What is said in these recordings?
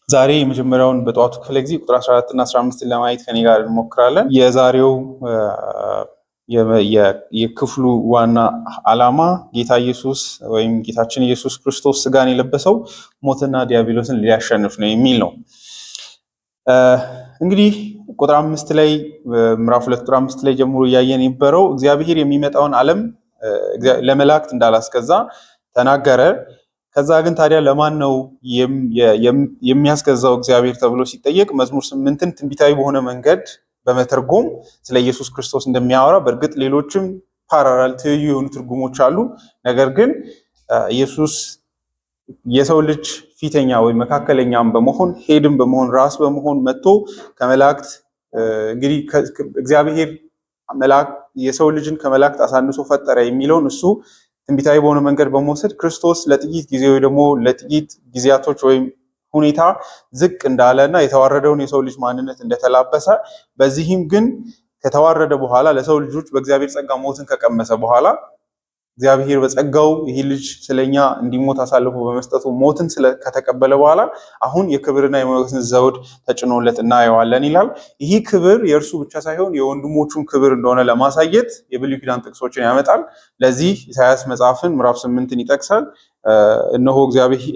ዛሬ የመጀመሪያውን በጠዋቱ ክፍለ ጊዜ ቁጥር 14 እና 15 ለማየት ከኔ ጋር እንሞክራለን። የዛሬው የክፍሉ ዋና ዓላማ ጌታ ኢየሱስ ወይም ጌታችን ኢየሱስ ክርስቶስ ስጋን የለበሰው ሞትና ዲያብሎስን ሊያሸንፍ ነው የሚል ነው። እንግዲህ ቁጥር 5 ላይ ምዕራፍ 2 ቁጥር 5 ላይ ጀምሮ እያየን የነበረው እግዚአብሔር የሚመጣውን ዓለም ለመላእክት እንዳላስገዛ ተናገረ። ከዛ ግን ታዲያ ለማን ነው የሚያስገዛው እግዚአብሔር ተብሎ ሲጠየቅ መዝሙር 8ን ትንቢታዊ በሆነ መንገድ በመተርጎም ስለ ኢየሱስ ክርስቶስ እንደሚያወራ፣ በእርግጥ ሌሎችም ፓራራል ትይዩ የሆኑ ትርጉሞች አሉ። ነገር ግን ኢየሱስ የሰው ልጅ ፊተኛ ወይ መካከለኛም በመሆን ሄድም በመሆን ራስ በመሆን መጥቶ ከመላእክት እንግዲህ እግዚአብሔር የሰው ልጅን ከመላእክት አሳንሶ ፈጠረ የሚለውን እሱ ትንቢታዊ በሆነ መንገድ በመውሰድ ክርስቶስ ለጥቂት ጊዜ ወይ ደግሞ ለጥቂት ጊዜያቶች ወይም ሁኔታ ዝቅ እንዳለ እና የተዋረደውን የሰው ልጅ ማንነት እንደተላበሰ፣ በዚህም ግን ከተዋረደ በኋላ ለሰው ልጆች በእግዚአብሔር ጸጋ ሞትን ከቀመሰ በኋላ እግዚአብሔር በጸጋው ይህ ልጅ ስለኛ እንዲሞት አሳልፎ በመስጠቱ ሞትን ከተቀበለ በኋላ አሁን የክብርና የሞገስን ዘውድ ተጭኖለት እናየዋለን ይላል። ይህ ክብር የእርሱ ብቻ ሳይሆን የወንድሞቹም ክብር እንደሆነ ለማሳየት የብሉይ ኪዳን ጥቅሶችን ያመጣል። ለዚህ ኢሳያስ መጽሐፍን ምዕራፍ 8ን ይጠቅሳል። እነሆ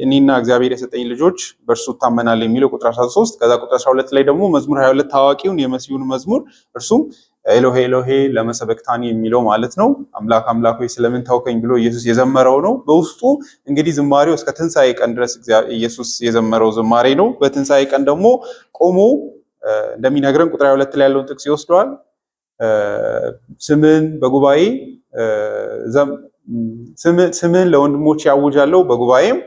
እኔና እግዚአብሔር የሰጠኝ ልጆች በእርሱ እታመናለሁ የሚለው ቁጥር 13። ከዛ ቁጥር 12 ላይ ደግሞ መዝሙር 22 ታዋቂውን የመሲሁን መዝሙር እርሱም ኤሎሄ ኤሎሄ ለመ ሰበቅታኒ የሚለው ማለት ነው። አምላክ አምላክ ሆይ ስለምን ተውከኝ ብሎ ኢየሱስ የዘመረው ነው። በውስጡ እንግዲህ ዝማሬው እስከ ትንሣኤ ቀን ድረስ ኢየሱስ የዘመረው ዝማሬ ነው። በትንሣኤ ቀን ደግሞ ቆሞ እንደሚነግረን ቁጥር 22 ላይ ያለውን ጥቅስ ይወስደዋል። ስምን በጉባኤ ስምን ለወንድሞች ያውጃለሁ በጉባኤም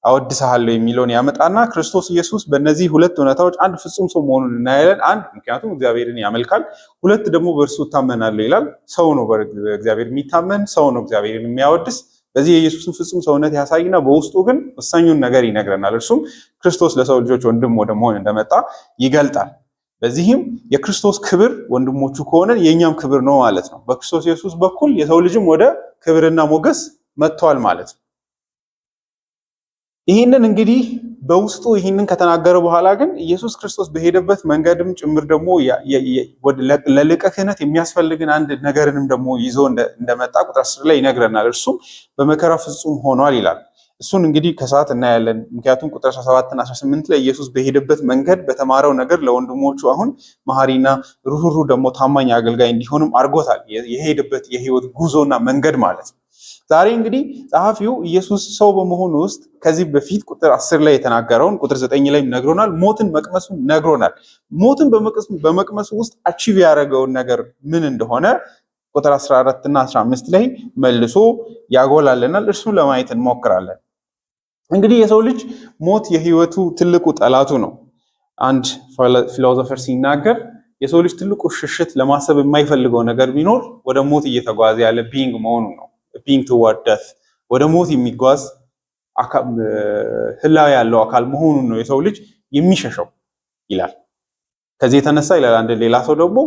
አወድስሃለሁ የሚለውን ያመጣና ክርስቶስ ኢየሱስ በእነዚህ ሁለት እውነታዎች አንድ ፍጹም ሰው መሆኑን እናያለን። አንድ ምክንያቱም እግዚአብሔርን ያመልካል፣ ሁለት ደግሞ በእርሱ እታመናለሁ ይላል። ሰው ነው በእግዚአብሔር የሚታመን፣ ሰው ነው እግዚአብሔርን የሚያወድስ። በዚህ የኢየሱስን ፍጹም ሰውነት ያሳይና በውስጡ ግን ወሳኙን ነገር ይነግረናል። እርሱም ክርስቶስ ለሰው ልጆች ወንድም ወደ መሆን እንደመጣ ይገልጣል። በዚህም የክርስቶስ ክብር ወንድሞቹ ከሆነ የእኛም ክብር ነው ማለት ነው። በክርስቶስ ኢየሱስ በኩል የሰው ልጅም ወደ ክብርና ሞገስ መጥቷል ማለት ነው። ይህንን እንግዲህ በውስጡ ይህንን ከተናገረ በኋላ ግን ኢየሱስ ክርስቶስ በሄደበት መንገድም ጭምር ደግሞ ለሊቀ ክህነት የሚያስፈልግን አንድ ነገርንም ደግሞ ይዞ እንደመጣ ቁጥር 10 ላይ ይነግረናል። እርሱም በመከራ ፍጹም ሆኗል ይላል። እሱን እንግዲህ ከሰዓት እናያለን። ምክንያቱም ቁጥር 17 እና 18 ላይ ኢየሱስ በሄደበት መንገድ በተማረው ነገር ለወንድሞቹ አሁን መሐሪና ሩህሩህ ደግሞ ታማኝ አገልጋይ እንዲሆንም አድርጎታል። የሄደበት የህይወት ጉዞና መንገድ ማለት ነው። ዛሬ እንግዲህ ጸሐፊው ኢየሱስ ሰው በመሆኑ ውስጥ ከዚህ በፊት ቁጥር 10 ላይ የተናገረውን ቁጥር 9 ላይ ነግሮናል። ሞትን መቅመሱን ነግሮናል። ሞትን በመቅመሱ ውስጥ አቺቭ ያደረገውን ነገር ምን እንደሆነ ቁጥር 14 እና 15 ላይ መልሶ ያጎላልናል። እርሱን ለማየት እንሞክራለን። እንግዲህ የሰው ልጅ ሞት የህይወቱ ትልቁ ጠላቱ ነው። አንድ ፊሎሶፈር ሲናገር የሰው ልጅ ትልቁ ሽሽት ለማሰብ የማይፈልገው ነገር ቢኖር ወደ ሞት እየተጓዘ ያለ ቢንግ መሆኑ ነው። ቢንግ ቱዋርድ ዴት፣ ወደ ሞት የሚጓዝ ህላዊ ያለው አካል መሆኑን ነው የሰው ልጅ የሚሸሸው ይላል። ከዚህ የተነሳ ይላል አንድ ሌላ ሰው ደግሞ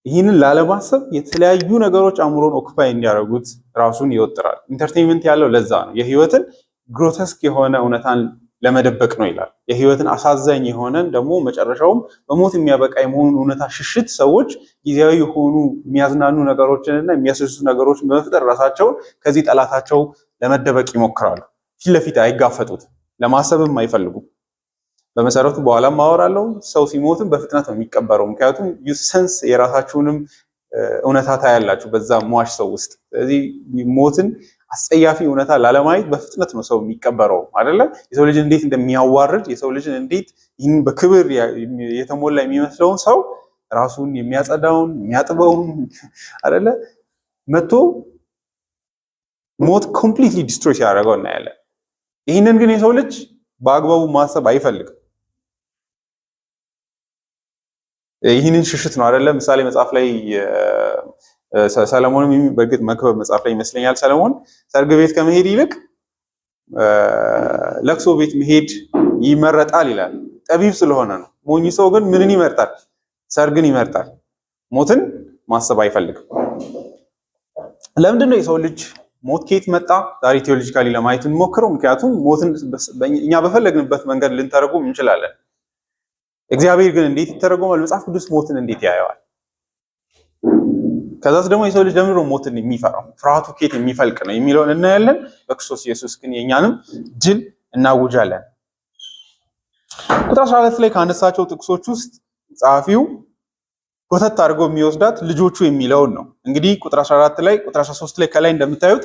ይህንን ላለማሰብ የተለያዩ ነገሮች አእምሮን ኦኩፓይ እንዲያደርጉት ራሱን ይወጥራል። ኢንተርቴይንመንት ያለው ለዛ ነው። የህይወትን ግሮተስክ የሆነ እውነታን ለመደበቅ ነው ይላል። የህይወትን አሳዛኝ የሆነን ደግሞ መጨረሻውም በሞት የሚያበቃ የመሆኑን እውነታ ሽሽት ሰዎች ጊዜያዊ የሆኑ የሚያዝናኑ ነገሮችንና የሚያስደስቱ ነገሮችን በመፍጠር ራሳቸውን ከዚህ ጠላታቸው ለመደበቅ ይሞክራሉ። ፊት ለፊት አይጋፈጡትም፣ ለማሰብም አይፈልጉም። በመሰረቱ በኋላም ማወራለሁ፣ ሰው ሲሞትም በፍጥነት ነው የሚቀበረው። ምክንያቱም ዩሰንስ የራሳችሁንም እውነታ ታያላችሁ በዛ ሟች ሰው ውስጥ። ስለዚህ ሞትን አስጸያፊ እውነታ ላለማየት በፍጥነት ነው ሰው የሚቀበረው አይደለ? የሰው ልጅ እንዴት እንደሚያዋርድ፣ የሰው ልጅ እንዴት ይህን በክብር የተሞላ የሚመስለውን ሰው ራሱን የሚያጸዳውን የሚያጥበውን አይደለ መጥቶ ሞት ኮምፕሊትሊ ዲስትሮይ ሲያደርገው እናያለን። ይህንን ግን የሰው ልጅ በአግባቡ ማሰብ አይፈልግም። ይህንን ሽሽት ነው አይደለ? ምሳሌ መጽሐፍ ላይ ሰለሞንም በእርግጥ መክብብ መጽሐፍ ላይ ይመስለኛል ሰለሞን ሰርግ ቤት ከመሄድ ይልቅ ለቅሶ ቤት መሄድ ይመረጣል ይላል። ጠቢብ ስለሆነ ነው። ሞኝ ሰው ግን ምንን ይመርጣል? ሰርግን ይመርጣል። ሞትን ማሰብ አይፈልግም። ለምንድን ነው የሰው ልጅ ሞት ከየት መጣ? ዛሬ ቴዎሎጂካሊ ለማየት እንሞክረው። ምክንያቱም ሞትን እኛ በፈለግንበት መንገድ ልንተረጉም እንችላለን። እግዚአብሔር ግን እንዴት ይተረጎማል? መጽሐፍ ቅዱስ ሞትን እንዴት ያየዋል? ከዛስ ደግሞ የሰው ልጅ ለምንድን ነው ሞትን የሚፈራው? ፍርሃቱ ከየት የሚፈልቅ ነው የሚለውን እናያለን። በክርስቶስ ኢየሱስ ግን የኛንም ድል እናውጃለን። ቁጥር 12 ላይ ካነሳቸው ጥቅሶች ውስጥ ጸሐፊው ኮተት አድርጎ የሚወስዳት ልጆቹ የሚለውን ነው። እንግዲህ ቁጥር 14 ላይ ቁጥር 13 ላይ ከላይ እንደምታዩት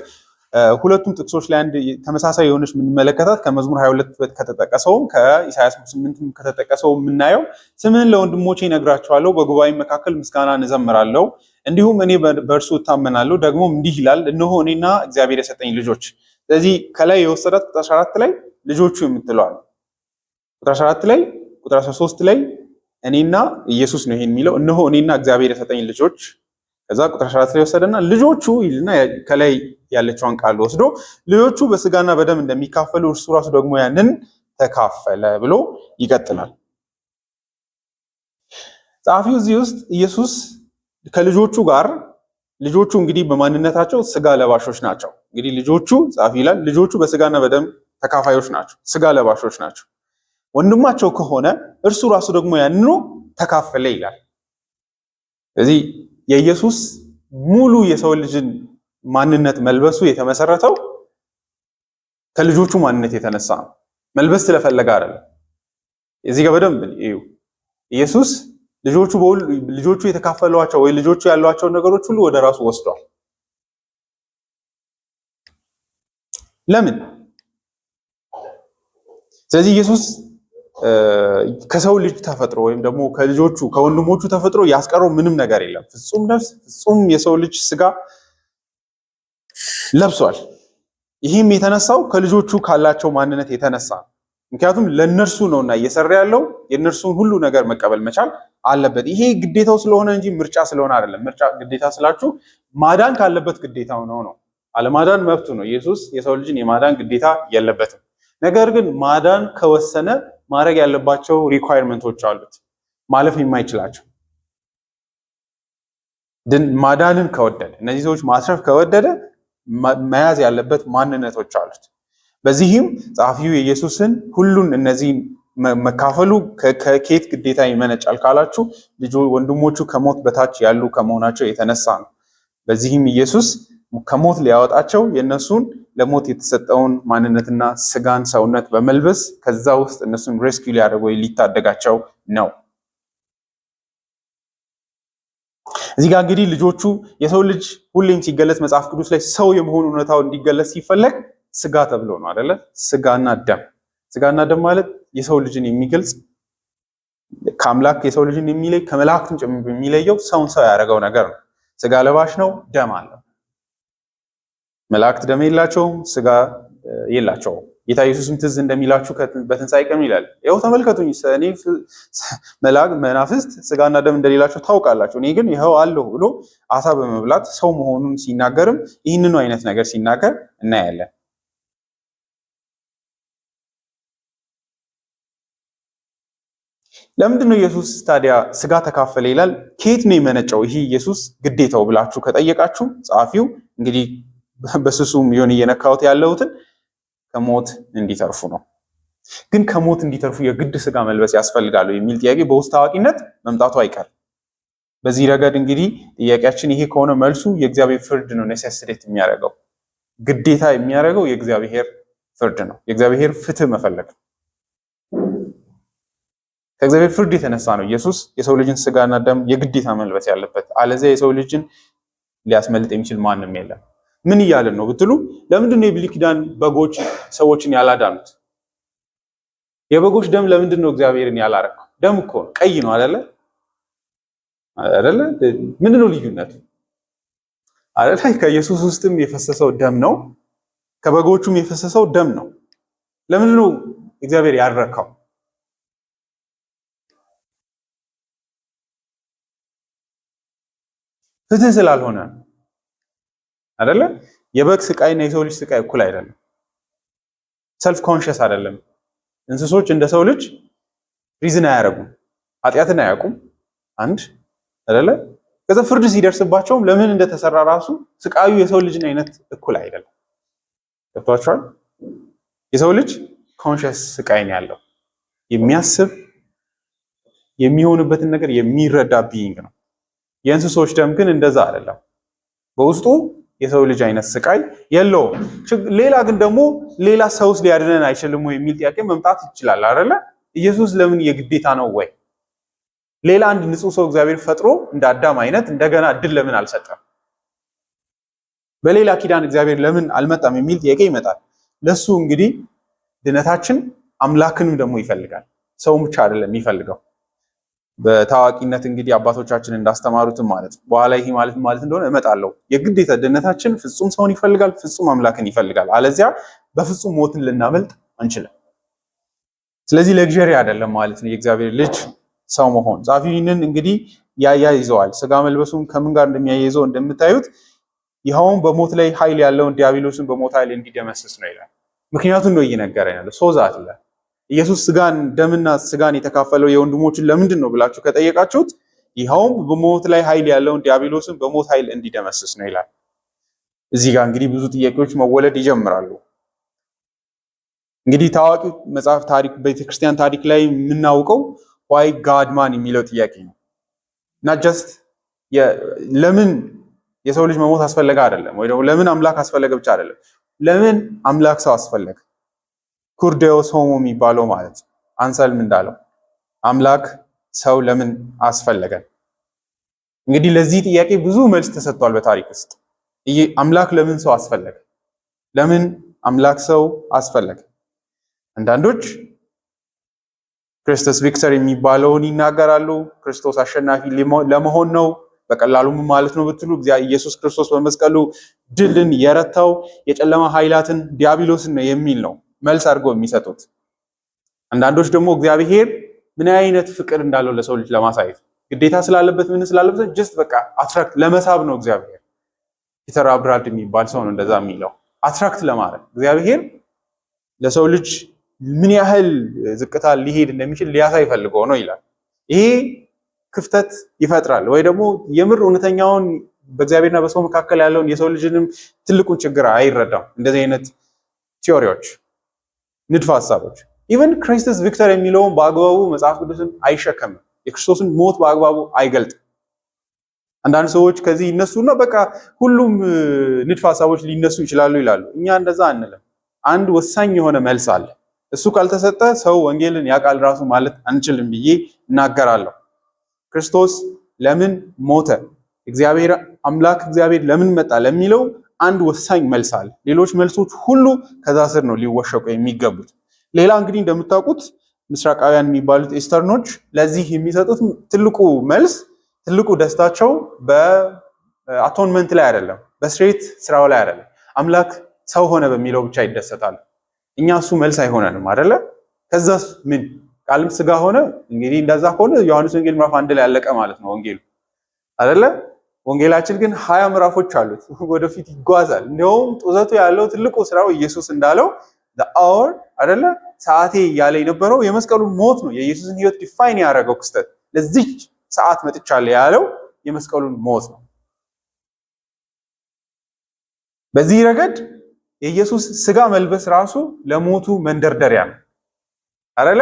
ሁለቱም ጥቅሶች ላይ አንድ ተመሳሳይ የሆነች የምንመለከታት ከመዝሙር 22 ከተጠቀሰውም ከኢሳያስ 8 ከተጠቀሰው የምናየው ስምህን ለወንድሞቼ እነግራቸዋለሁ፣ በጉባኤ መካከል ምስጋናን እዘምራለሁ፣ እንዲሁም እኔ በእርሱ እታመናለሁ። ደግሞ እንዲህ ይላል፣ እነሆ እኔና እግዚአብሔር የሰጠኝ ልጆች። ስለዚህ ከላይ የወሰዳት ቁጥር 14 ላይ ልጆቹ የምትለዋል፣ ቁጥር 14 ላይ ቁጥር 13 ላይ እኔና ኢየሱስ ነው ይሄን የሚለው፣ እነሆ እኔና እግዚአብሔር የሰጠኝ ልጆች። ከዛ ቁጥር 14 ላይ ወሰደና ልጆቹ ይልና ከላይ ያለችውን ቃል ወስዶ ልጆቹ በስጋና በደም እንደሚካፈሉ እርሱ ራሱ ደግሞ ያንን ተካፈለ ብሎ ይቀጥላል። ጸሐፊው እዚህ ውስጥ ኢየሱስ ከልጆቹ ጋር ልጆቹ እንግዲህ በማንነታቸው ስጋ ለባሾች ናቸው። እንግዲህ ልጆቹ ጸሐፊ ይላል ልጆቹ በስጋና በደም ተካፋዮች ናቸው፣ ስጋ ለባሾች ናቸው። ወንድማቸው ከሆነ እርሱ ራሱ ደግሞ ያንኑ ተካፈለ ይላል። ስለዚህ የኢየሱስ ሙሉ የሰው ልጅን ማንነት መልበሱ የተመሰረተው ከልጆቹ ማንነት የተነሳ ነው። መልበስ ስለፈለገ አይደለም። እዚህ ጋር በደንብ እዩ። ኢየሱስ ልጆቹ የተካፈሏቸው ወይ ልጆቹ ያሏቸውን ነገሮች ሁሉ ወደ ራሱ ወስዷል። ለምን? ስለዚህ ኢየሱስ ከሰው ልጅ ተፈጥሮ ወይም ደግሞ ከልጆቹ ከወንድሞቹ ተፈጥሮ ያስቀረው ምንም ነገር የለም። ፍጹም ነፍስ ፍጹም የሰው ልጅ ስጋ ለብሷል። ይህም የተነሳው ከልጆቹ ካላቸው ማንነት የተነሳ ነው። ምክንያቱም ለነርሱ ነውና እየሰራ ያለው የነርሱን ሁሉ ነገር መቀበል መቻል አለበት። ይሄ ግዴታው ስለሆነ እንጂ ምርጫ ስለሆነ አይደለም። ምርጫ ግዴታ ስላችሁ ማዳን ካለበት ግዴታው ነው። አለማዳን መብቱ ነው። ኢየሱስ የሰው ልጅን የማዳን ግዴታ የለበትም። ነገር ግን ማዳን ከወሰነ ማድረግ ያለባቸው ሪኳየርመንቶች አሉት፣ ማለፍ የማይችላቸው። ማዳንን ከወደደ እነዚህ ሰዎች ማትረፍ ከወደደ መያዝ ያለበት ማንነቶች አሉት። በዚህም ጸሐፊው የኢየሱስን ሁሉን እነዚህ መካፈሉ ከኬት ግዴታ ይመነጫል ካላችሁ ወንድሞቹ ከሞት በታች ያሉ ከመሆናቸው የተነሳ ነው። በዚህም ኢየሱስ ከሞት ሊያወጣቸው የእነሱን ለሞት የተሰጠውን ማንነትና ስጋን ሰውነት በመልበስ ከዛ ውስጥ እነሱን ሬስኪው ሊያደርግ ወይ ሊታደጋቸው ነው። እዚህ ጋር እንግዲህ ልጆቹ የሰው ልጅ ሁሌም ሲገለጽ መጽሐፍ ቅዱስ ላይ ሰው የመሆኑ እውነታው እንዲገለጽ ሲፈለግ ስጋ ተብሎ ነው አይደለ? ስጋና ደም ማለት የሰው ልጅን የሚገልጽ ከአምላክ የሰው ልጅን የሚለይ ከመላእክትም ጭምር የሚለየው ሰውን ሰው ያደረገው ነገር ነው። ስጋ ለባሽ ነው፣ ደም አለው። መላእክት ደም የላቸውም፣ ስጋ የላቸውም። ጌታ ኢየሱስም ትዝ እንደሚላችሁ በትንሣኤ ቀን ይላል፣ ይኸው ተመልከቱኝ፣ እኔ መናፍስት ስጋና ደም እንደሌላቸው ታውቃላችሁ፣ እኔ ግን ይኸው አለሁ ብሎ አሳ በመብላት ሰው መሆኑን ሲናገርም ይህንኑ አይነት ነገር ሲናገር እናያለን። ለምንድን ነው ኢየሱስ ታዲያ ስጋ ተካፈለ ይላል? ከየት ነው የመነጨው ይህ ኢየሱስ ግዴታው ብላችሁ ከጠየቃችሁ ጸሐፊው እንግዲህ በስሱም ቢሆን እየነካሁት ያለሁትን ከሞት እንዲተርፉ ነው። ግን ከሞት እንዲተርፉ የግድ ስጋ መልበስ ያስፈልጋሉ የሚል ጥያቄ በውስጥ አዋቂነት መምጣቱ አይቀርም። በዚህ ረገድ እንግዲህ ጥያቄያችን ይሄ ከሆነ መልሱ የእግዚአብሔር ፍርድ ነው። ኔሴሲቴት የሚያደርገው ግዴታ የሚያደርገው የእግዚአብሔር ፍርድ ነው። የእግዚአብሔር ፍትህ መፈለግ ነው። ከእግዚአብሔር ፍርድ የተነሳ ነው ኢየሱስ የሰው ልጅን ስጋና ደም የግዴታ መልበስ ያለበት። አለዚያ የሰው ልጅን ሊያስመልጥ የሚችል ማንም የለም። ምን እያለን ነው ብትሉ፣ ለምንድን ነው የብሉይ ኪዳን በጎች ሰዎችን ያላዳኑት? የበጎች ደም ለምንድን ነው እግዚአብሔርን ያላረከው? ደም እኮ ቀይ ነው አይደለ? ምንድን ነው ልዩነቱ? አይደለ? ከኢየሱስ ውስጥም የፈሰሰው ደም ነው፣ ከበጎቹም የፈሰሰው ደም ነው። ለምንድን ነው እግዚአብሔር ያረከው? ፍትህ ስላልሆነ አይደለ? የበግ ስቃይና የሰው ልጅ ስቃይ እኩል አይደለም። ሰልፍ ኮንሽስ አይደለም። እንስሶች እንደ ሰው ልጅ ሪዝን አያረጉም፣ ኃጢአትን አያውቁም። አንድ አይደለ? ከዛ ፍርድ ሲደርስባቸውም ለምን እንደተሰራ ራሱ ስቃዩ የሰው ልጅን አይነት እኩል አይደለም። ገብቷችኋል? የሰው ልጅ ኮንሽስ ስቃይ ነው ያለው። የሚያስብ የሚሆንበትን ነገር የሚረዳ ቢይንግ ነው። የእንስሶች ደም ግን እንደዛ አይደለም። በውስጡ የሰው ልጅ አይነት ስቃይ የለውም። ሌላ ግን ደግሞ ሌላ ሰውስ ሊያድነን አይችልም ወይ የሚል ጥያቄ መምጣት ይችላል አይደለ? ኢየሱስ ለምን የግዴታ ነው ወይ? ሌላ አንድ ንጹህ ሰው እግዚአብሔር ፈጥሮ እንደ አዳም አይነት እንደገና እድል ለምን አልሰጠም? በሌላ ኪዳን እግዚአብሔር ለምን አልመጣም የሚል ጥያቄ ይመጣል። ለሱ እንግዲህ ድነታችን አምላክንም ደግሞ ይፈልጋል። ሰው ብቻ አይደለም የሚፈልገው። በታዋቂነት እንግዲህ አባቶቻችን እንዳስተማሩትም ማለት ነው። በኋላ ይሄ ማለት እንደሆነ እመጣለሁ። የግዴታ ድነታችን ፍጹም ሰውን ይፈልጋል፣ ፍጹም አምላክን ይፈልጋል። አለዚያ በፍጹም ሞትን ልናመልጥ አንችልም። ስለዚህ ለግዠሪ አይደለም ማለት ነው የእግዚአብሔር ልጅ ሰው መሆን። ጻፊው ይህንን እንግዲህ ያያይዘዋል። ስጋ መልበሱን ከምን ጋር እንደሚያይዘው እንደምታዩት ይኸውም በሞት ላይ ኃይል ያለውን ዲያብሎስን በሞት ኃይል እንዲደመስስ ነው ይላል። ምክንያቱም ነው እየነገረን ያለው ሶዛት ይላል። ኢየሱስ ስጋን ደምና ስጋን የተካፈለው የወንድሞችን ለምንድን ነው ብላችሁ ከጠየቃችሁት ይኸውም በሞት ላይ ኃይል ያለውን ዲያብሎስን በሞት ኃይል እንዲደመስስ ነው ይላል። እዚህ ጋር እንግዲህ ብዙ ጥያቄዎች መወለድ ይጀምራሉ። እንግዲህ ታዋቂው መጽሐፍ ታሪክ ቤተክርስቲያን ታሪክ ላይ የምናውቀው ዋይ ጋድ ማን የሚለው ጥያቄ ነው እና ጀስት ለምን የሰው ልጅ መሞት አስፈለገ አይደለም፣ ወይ ደግሞ ለምን አምላክ አስፈለገ ብቻ አይደለም። ለምን አምላክ ሰው አስፈለገ? ኩርዴዎስ ሆሞ የሚባለው ማለት አንሰልም እንዳለው አምላክ ሰው ለምን አስፈለገ? እንግዲህ ለዚህ ጥያቄ ብዙ መልስ ተሰጥቷል በታሪክ ውስጥ። አምላክ ለምን ሰው አስፈለገ? ለምን አምላክ ሰው አስፈለገ? አንዳንዶች ክርስቶስ ቪክተር የሚባለውን ይናገራሉ። ክርስቶስ አሸናፊ ለመሆን ነው። በቀላሉ ማለት ነው ብትሉ ኢየሱስ ክርስቶስ በመስቀሉ ድልን የረታው የጨለማ ኃይላትን ዲያብሎስን ነው የሚል ነው መልስ አድርገው የሚሰጡት። አንዳንዶች ደግሞ እግዚአብሔር ምን አይነት ፍቅር እንዳለው ለሰው ልጅ ለማሳየት ግዴታ ስላለበት ምን ስላለበት ጀስት በቃ አትራክት ለመሳብ ነው እግዚአብሔር። ፒተር አብራድ የሚባል ሰው ነው እንደዛ የሚለው። አትራክት ለማድረግ እግዚአብሔር ለሰው ልጅ ምን ያህል ዝቅታ ሊሄድ እንደሚችል ሊያሳይ ፈልገው ነው ይላል። ይሄ ክፍተት ይፈጥራል ወይ ደግሞ የምር እውነተኛውን በእግዚአብሔርና በሰው መካከል ያለውን የሰው ልጅንም ትልቁን ችግር አይረዳም። እንደዚህ አይነት ቲዮሪዎች፣ ንድፈ ሐሳቦች ኢቨን ክርስቶስ ቪክተር የሚለውን በአግባቡ መጽሐፍ ቅዱስን አይሸከምም። የክርስቶስን ሞት በአግባቡ አይገልጥም። አንዳንድ ሰዎች ከዚህ ይነሱና በቃ ሁሉም ንድፈ ሐሳቦች ሊነሱ ይችላሉ ይላሉ። እኛ እንደዛ አንልም። አንድ ወሳኝ የሆነ መልስ አለ። እሱ ካልተሰጠ ሰው ወንጌልን ያውቃል ራሱ ማለት አንችልም ብዬ እናገራለሁ። ክርስቶስ ለምን ሞተ? እግዚአብሔር አምላክ እግዚአብሔር ለምን መጣ ለሚለው አንድ ወሳኝ መልስ አለ። ሌሎች መልሶች ሁሉ ከዛ ስር ነው ሊወሸቁ የሚገቡት። ሌላ እንግዲህ እንደምታውቁት ምስራቃውያን የሚባሉት ኢስተርኖች ለዚህ የሚሰጡት ትልቁ መልስ ትልቁ ደስታቸው በአቶንመንት ላይ አይደለም፣ በስሬት ስራው ላይ አይደለም። አምላክ ሰው ሆነ በሚለው ብቻ ይደሰታሉ። እኛ እሱ መልስ አይሆነንም አይደለ? ከዛስ ምን ቃልም ስጋ ሆነ። እንግዲህ እንደዛ ሆነ ዮሐንስ ወንጌል ምዕራፍ 1 ላይ ያለቀ ማለት ነው ወንጌሉ አይደለ? ወንጌላችን ግን 20 ምዕራፎች አሉት፣ ወደፊት ይጓዛል። እንደውም ጡዘቱ ያለው ትልቁ ስራው ኢየሱስ እንዳለው the hour አይደለ? ሰዓቴ ያለ የነበረው የመስቀሉን ሞት ነው። የኢየሱስን ህይወት ዲፋይን ያደረገው ክስተት ለዚህ ሰዓት መጥቻለሁ ያለው የመስቀሉን ሞት ነው። በዚህ ረገድ የኢየሱስ ስጋ መልበስ ራሱ ለሞቱ መንደርደሪያ ነው አይደለ?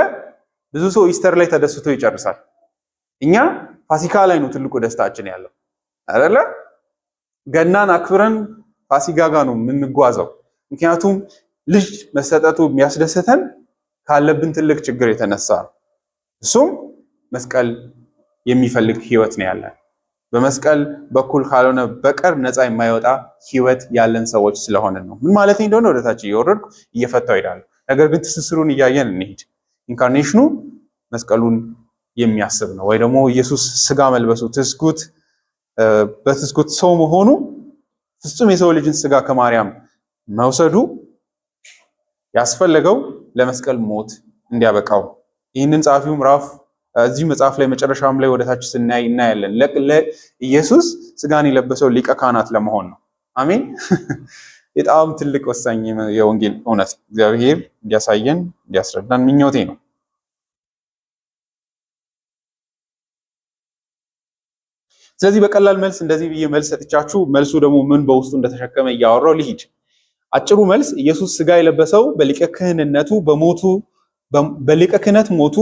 ብዙ ሰው ኢስተር ላይ ተደስቶ ይጨርሳል። እኛ ፋሲካ ላይ ነው ትልቁ ደስታችን ያለው አይደለ? ገናን አክብረን ፋሲካ ጋር ነው የምንጓዘው። ምክንያቱም ልጅ መሰጠቱ የሚያስደስተን ካለብን ትልቅ ችግር የተነሳ ነው። እሱም መስቀል የሚፈልግ ህይወት ነው ያለን። በመስቀል በኩል ካልሆነ በቀር ነፃ የማይወጣ ህይወት ያለን ሰዎች ስለሆነ ነው። ምን ማለት እንደሆነ ወደታች እየወረድኩ እየፈታው ሄዳለሁ። ነገር ግን ትስስሩን እያየን እንሂድ። ኢንካርኔሽኑ መስቀሉን የሚያስብ ነው። ወይ ደግሞ ኢየሱስ ስጋ መልበሱ ትስኩት በትስኩት ሰው መሆኑ ፍጹም የሰው ልጅን ስጋ ከማርያም መውሰዱ ያስፈለገው ለመስቀል ሞት እንዲያበቃው። ይህንን ጸሐፊው ምዕራፍ እዚህ መጽሐፍ ላይ መጨረሻም ላይ ወደታች ስናይ እናያለን። ኢየሱስ ስጋን የለበሰው ሊቀ ካህናት ለመሆን ነው። አሜን። በጣም ትልቅ ወሳኝ የወንጌል እውነት እግዚአብሔር እንዲያሳየን እንዲያስረዳን ምኞቴ ነው። ስለዚህ በቀላል መልስ እንደዚህ ብዬ መልስ ሰጥቻችሁ መልሱ ደግሞ ምን በውስጡ እንደተሸከመ እያወራው ልሂድ። አጭሩ መልስ ኢየሱስ ስጋ የለበሰው በሊቀ ክህነት ሞቱ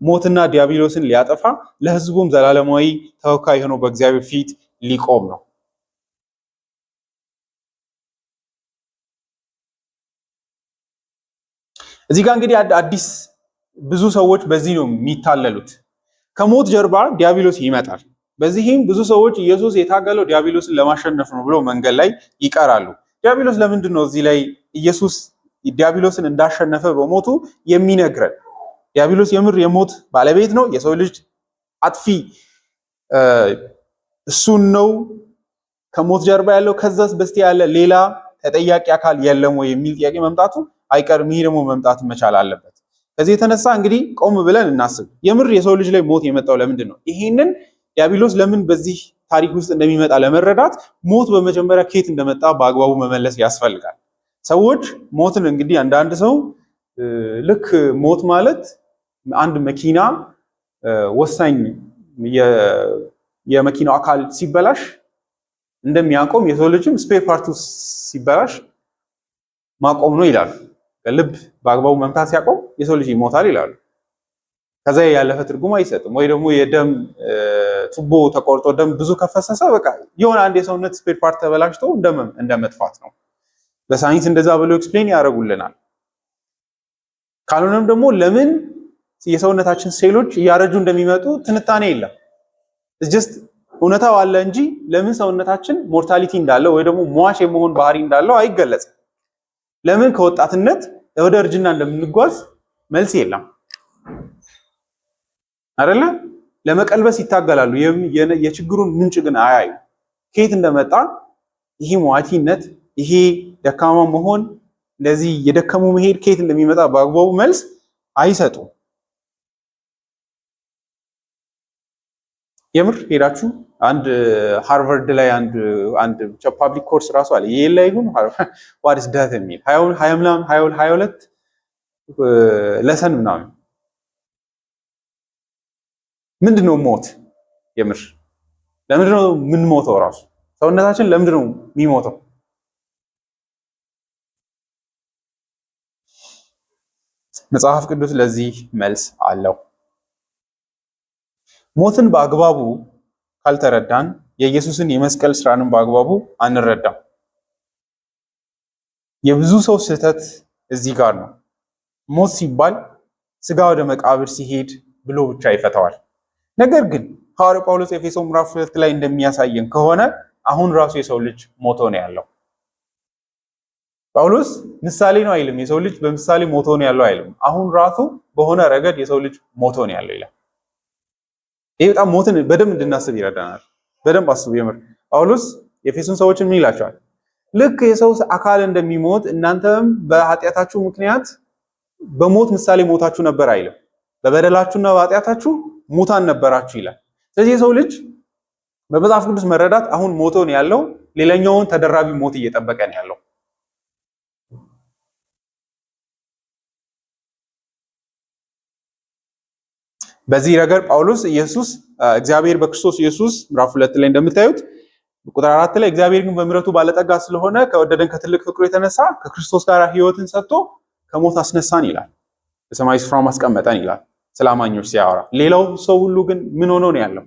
ሞትና ዲያብሎስን ሊያጠፋ ለሕዝቡም ዘላለማዊ ተወካይ ሆኖ በእግዚአብሔር ፊት ሊቆም ነው። እዚህ ጋር እንግዲህ አዲስ ብዙ ሰዎች በዚህ ነው የሚታለሉት። ከሞት ጀርባ ዲያብሎስ ይመጣል። በዚህም ብዙ ሰዎች ኢየሱስ የታገለው ዲያብሎስን ለማሸነፍ ነው ብሎ መንገድ ላይ ይቀራሉ። ዲያብሎስ ለምንድን ነው እዚህ ላይ ኢየሱስ ዲያብሎስን እንዳሸነፈ በሞቱ የሚነግረን? ዲያብሎስ የምር የሞት ባለቤት ነው? የሰው ልጅ አጥፊ እሱን ነው? ከሞት ጀርባ ያለው ከዛስ በስቲያ ያለ ሌላ ተጠያቂ አካል የለም ወይ የሚል ጥያቄ መምጣቱ አይቀርም። ይሄ ደግሞ መምጣት መቻል አለበት። ከዚህ የተነሳ እንግዲህ ቆም ብለን እናስብ። የምር የሰው ልጅ ላይ ሞት የመጣው ለምንድን ነው? ይሄንን ዲያብሎስ ለምን በዚህ ታሪክ ውስጥ እንደሚመጣ ለመረዳት ሞት በመጀመሪያ ከየት እንደመጣ በአግባቡ መመለስ ያስፈልጋል። ሰዎች ሞትን እንግዲህ አንዳንድ ሰው ልክ ሞት ማለት አንድ መኪና ወሳኝ የመኪናው አካል ሲበላሽ እንደሚያቆም የሰው ልጅም ስፔር ፓርቱ ሲበላሽ ማቆም ነው ይላሉ። ልብ በአግባቡ መምታት ሲያቆም የሰው ልጅ ይሞታል ይላሉ። ከዛ ያለፈ ትርጉም አይሰጥም። ወይ ደግሞ የደም ቱቦ ተቆርጦ ደም ብዙ ከፈሰሰ በቃ የሆነ አንድ የሰውነት ስፔር ፓርት ተበላሽቶ እንደ መጥፋት ነው። በሳይንስ እንደዛ ብሎ ኤክስፕሌን ያደርጉልናል። ካልሆነም ደግሞ ለምን የሰውነታችን ሴሎች እያረጁ እንደሚመጡ ትንታኔ የለም። ጀስት እውነታው አለ እንጂ ለምን ሰውነታችን ሞርታሊቲ እንዳለው ወይ ደግሞ ሟች የመሆን ባህሪ እንዳለው አይገለጽም። ለምን ከወጣትነት ወደ እርጅና እንደምንጓዝ መልስ የለም አይደለ? ለመቀልበስ ይታገላሉ። የችግሩን ምንጭ ግን አያዩ። ከየት እንደመጣ ይሄ ሟቲነት፣ ይሄ ደካማ መሆን፣ እንደዚህ የደከሙ መሄድ ከየት እንደሚመጣ በአግባቡ መልስ አይሰጡም። የምር ሄዳችሁ አንድ ሃርቫርድ ላይ አንድ ፐብሊክ ኮርስ ራሱ አለ። ይሄ ላይ ይሁን ዋትስ ዳት የሚል 22 ለሰን ምናምን ምንድነው ሞት? የምር ለምንድነው የምንሞተው? ራሱ ሰውነታችን ለምንድነው የሚሞተው? መጽሐፍ ቅዱስ ለዚህ መልስ አለው። ሞትን በአግባቡ ካልተረዳን የኢየሱስን የመስቀል ስራንም በአግባቡ አንረዳም። የብዙ ሰው ስህተት እዚህ ጋር ነው። ሞት ሲባል ስጋ ወደ መቃብር ሲሄድ ብሎ ብቻ ይፈታዋል። ነገር ግን ሐዋርያው ጳውሎስ ኤፌሶን ምዕራፍ 2 ላይ እንደሚያሳየን ከሆነ አሁን ራሱ የሰው ልጅ ሞቶ ነው ያለው። ጳውሎስ ምሳሌ ነው አይልም። የሰው ልጅ በምሳሌ ሞቶ ነው ያለው አይልም። አሁን ራሱ በሆነ ረገድ የሰው ልጅ ሞቶ ነው ያለው ይላል። ይሄ በጣም ሞትን በደንብ እንድናስብ ይረዳናል። በደንብ አስቡ። የምር ጳውሎስ የኤፌሶን ሰዎችን ምን ይላቸዋል? ልክ የሰው አካል እንደሚሞት እናንተም በኃጢአታችሁ ምክንያት በሞት ምሳሌ ሞታችሁ ነበር አይልም። በበደላችሁና በኃጢአታችሁ ሙታን ነበራችሁ ይላል። ስለዚህ የሰው ልጅ በመጽሐፍ ቅዱስ መረዳት አሁን ሞቶ ነው ያለው፣ ሌላኛውን ተደራቢ ሞት እየጠበቀ ነው ያለው። በዚህ ነገር ጳውሎስ እግዚአብሔር በክርስቶስ ኢየሱስ ምዕራፍ 2 ላይ እንደምታዩት ቁጥር 4 ላይ እግዚአብሔር ግን በምሕረቱ ባለጠጋ ስለሆነ ከወደደን ከትልቅ ፍቅሩ የተነሳ ከክርስቶስ ጋር ሕይወትን ሰጥቶ ከሞት አስነሳን ይላል። በሰማይ ስፍራ ማስቀመጠን ይላል ስለ አማኞች ሲያወራ። ሌላው ሰው ሁሉ ግን ምን ሆኖ ነው ያለው?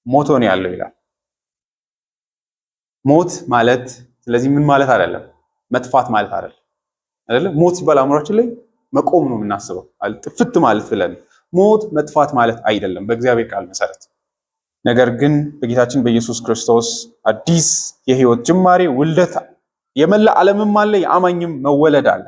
ሞቶ ነው ያለው ይላል። ሞት ማለት ስለዚህ ምን ማለት አይደለም፣ መጥፋት ማለት አይደለም። ሞት ሲባል አእምሯችን ላይ መቆም ነው የምናስበው፣ ጥፍት ማለት ብለን። ሞት መጥፋት ማለት አይደለም በእግዚአብሔር ቃል መሰረት። ነገር ግን በጌታችን በኢየሱስ ክርስቶስ አዲስ የህይወት ጅማሬ ውልደት የመላ ዓለምም አለ፣ የአማኝም መወለድ አለ።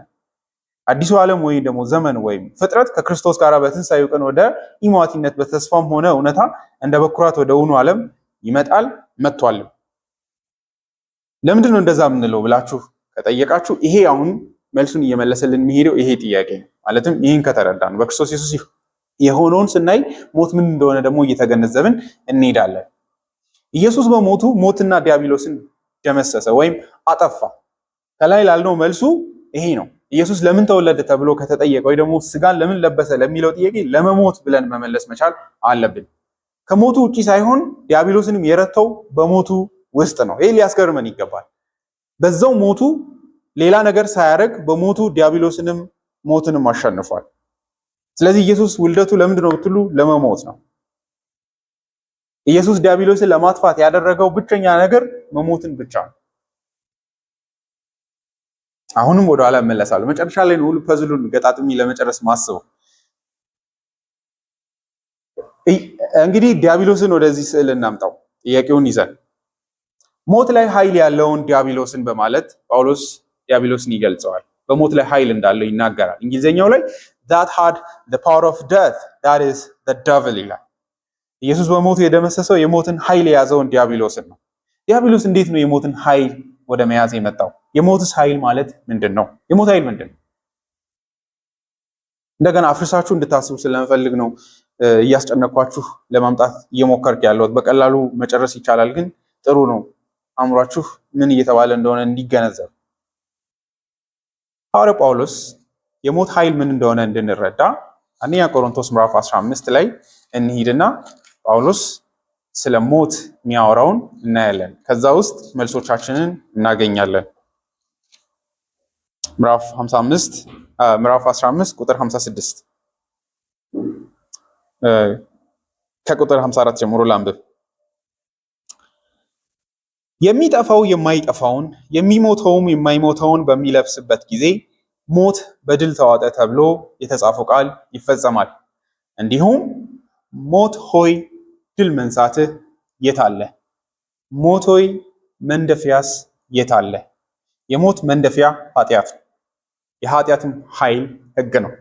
አዲሱ ዓለም ወይም ደግሞ ዘመን ወይም ፍጥረት ከክርስቶስ ጋር በትንሳኤው ቀን ወደ ኢሟቲነት በተስፋም ሆነ እውነታ እንደ በኩራት ወደ እውኑ ዓለም ይመጣል፣ መጥቷል። ለምንድን ነው እንደዛ የምንለው ብላችሁ ከጠየቃችሁ ይሄ አሁን መልሱን እየመለሰልን የሚሄደው ይሄ ጥያቄ ነው። ማለትም ይህን ከተረዳን በክርስቶስ ኢየሱስ የሆነውን ስናይ ሞት ምን እንደሆነ ደግሞ እየተገነዘብን እንሄዳለን። ኢየሱስ በሞቱ ሞትና ዲያብሎስን ደመሰሰ ወይም አጠፋ። ከላይ ላልነው መልሱ ይሄ ነው። ኢየሱስ ለምን ተወለደ ተብሎ ከተጠየቀ ወይ ደግሞ ስጋን ለምን ለበሰ ለሚለው ጥያቄ ለመሞት ብለን መመለስ መቻል አለብን። ከሞቱ ውጪ ሳይሆን ዲያብሎስንም የረታው በሞቱ ውስጥ ነው። ይሄ ሊያስገርመን ይገባል። በዛው ሞቱ ሌላ ነገር ሳያደርግ በሞቱ ዲያብሎስንም ሞትንም አሸንፏል። ስለዚህ ኢየሱስ ውልደቱ ለምንድን ነው ብትሉ ለመሞት ነው። ኢየሱስ ዲያብሎስን ለማጥፋት ያደረገው ብቸኛ ነገር መሞትን ብቻ ነው። አሁንም ወደ ኋላ እመለሳለሁ። መጨረሻ ላይ ነው ሁሉ ፐዝሉን ገጣጥሚ ለመጨረስ ማስበው። እንግዲህ ዲያብሎስን ወደዚህ ስዕል እናምጣው ጥያቄውን ይዘን። ሞት ላይ ኃይል ያለውን ዲያብሎስን በማለት ጳውሎስ ዲያብሎስን ይገልጸዋል። በሞት ላይ ኃይል እንዳለው ይናገራል። እንግሊዘኛው ላይ that had the power of death, that is the devil ይላል። ኢየሱስ በሞቱ የደመሰሰው የሞትን ኃይል የያዘውን ዲያብሎስን ነው። ዲያብሎስ እንዴት ነው የሞትን ኃይል ወደ መያዝ የመጣው? የሞትስ ኃይል ማለት ምንድን ነው? የሞት ኃይል ምንድን ነው? እንደገና አፍርሳችሁ እንድታስቡ ስለምፈልግ ነው እያስጨነኳችሁ ለማምጣት እየሞከርክ ያለሁት። በቀላሉ መጨረስ ይቻላል፣ ግን ጥሩ ነው አእምሯችሁ ምን እየተባለ እንደሆነ እንዲገነዘብ። ሐዋርያው ጳውሎስ የሞት ኃይል ምን እንደሆነ እንድንረዳ አንደኛ ቆሮንቶስ ምዕራፍ 15 ላይ እንሂድና ጳውሎስ ስለ ሞት የሚያወራውን እናያለን። ከዛ ውስጥ መልሶቻችንን እናገኛለን። ምዕራፍ 15 ቁጥር 56 ከቁጥር 54 ጀምሮ ላንብብ። የሚጠፋው የማይጠፋውን የሚሞተውም የማይሞተውን በሚለብስበት ጊዜ ሞት በድል ተዋጠ ተብሎ የተጻፈው ቃል ይፈጸማል። እንዲሁም ሞት ሆይ ድል መንሳትህ የት አለ? ሞት ሆይ መንደፊያስ የት አለ? የሞት መንደፊያ ኃጢአት ነው፣ የኃጢአትም ኃይል ሕግ ነው።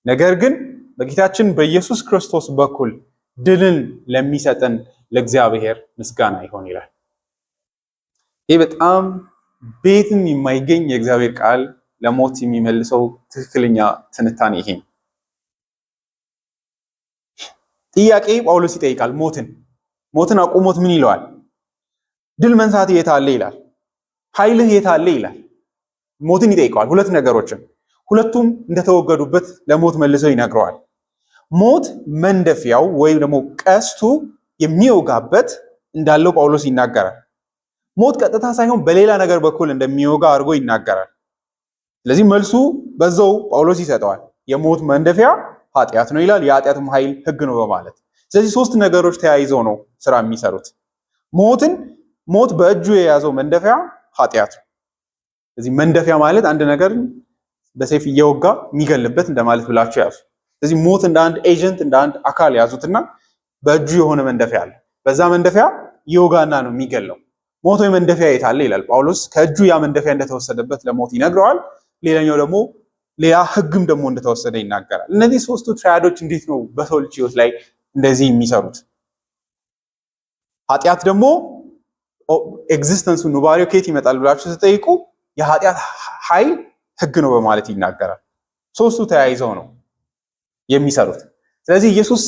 ነገር ግን በጌታችን በኢየሱስ ክርስቶስ በኩል ድልን ለሚሰጠን ለእግዚአብሔር ምስጋና ይሆን ይላል። ይህ በጣም ቤትም የማይገኝ የእግዚአብሔር ቃል ለሞት የሚመልሰው ትክክለኛ ትንታኔ ይሄ ነው። ጥያቄ ጳውሎስ ይጠይቃል። ሞትን አቁሞት ምን ይለዋል? ድል መንሳት የት አለ ይላል። ኃይልህ የት አለ ይላል። ሞትን ይጠይቀዋል ሁለት ነገሮችን። ሁለቱም እንደተወገዱበት ለሞት መልሰው ይነግረዋል። ሞት መንደፊያው ወይም ደግሞ ቀስቱ የሚወጋበት እንዳለው ጳውሎስ ይናገራል። ሞት ቀጥታ ሳይሆን በሌላ ነገር በኩል እንደሚወጋ አድርጎ ይናገራል። ስለዚህ መልሱ በዛው ጳውሎስ ይሰጠዋል። የሞት መንደፊያ ኃጢአት ነው ይላል። የኃጢአትም ኃይል ሕግ ነው በማለት ስለዚህ ሶስት ነገሮች ተያይዘው ነው ስራ የሚሰሩት። ሞት በእጁ የያዘው መንደፊያ ኃጢአት ነው። ስለዚህ መንደፊያ ማለት አንድ ነገር በሰይፍ እየወጋ የሚገልበት እንደማለት ብላችሁ ያዙ። ስለዚህ ሞት እንደ አንድ ኤጀንት እንደ አንድ አካል ያዙትና በእጁ የሆነ መንደፊያ አለ። በዛ መንደፊያ ይወጋና ነው የሚገለው። ሞት ወይ መንደፊያ የት አለ ይላል ጳውሎስ። ከእጁ ያ መንደፊያ እንደተወሰደበት ለሞት ይነግረዋል። ሌላኛው ደግሞ ሌላ ሕግም ደግሞ እንደተወሰደ ይናገራል። እነዚህ ሶስቱ ትራያዶች እንዴት ነው በሰው ልጅ ሕይወት ላይ እንደዚህ የሚሰሩት? ኃጢአት ደግሞ ኤግዚስተንሱ ኑባሪው ከየት ይመጣል ብላችሁ ተጠይቁ። የኃጢአት ኃይል ሕግ ነው በማለት ይናገራል። ሶስቱ ተያይዘው ነው የሚሰሩት። ስለዚህ ኢየሱስ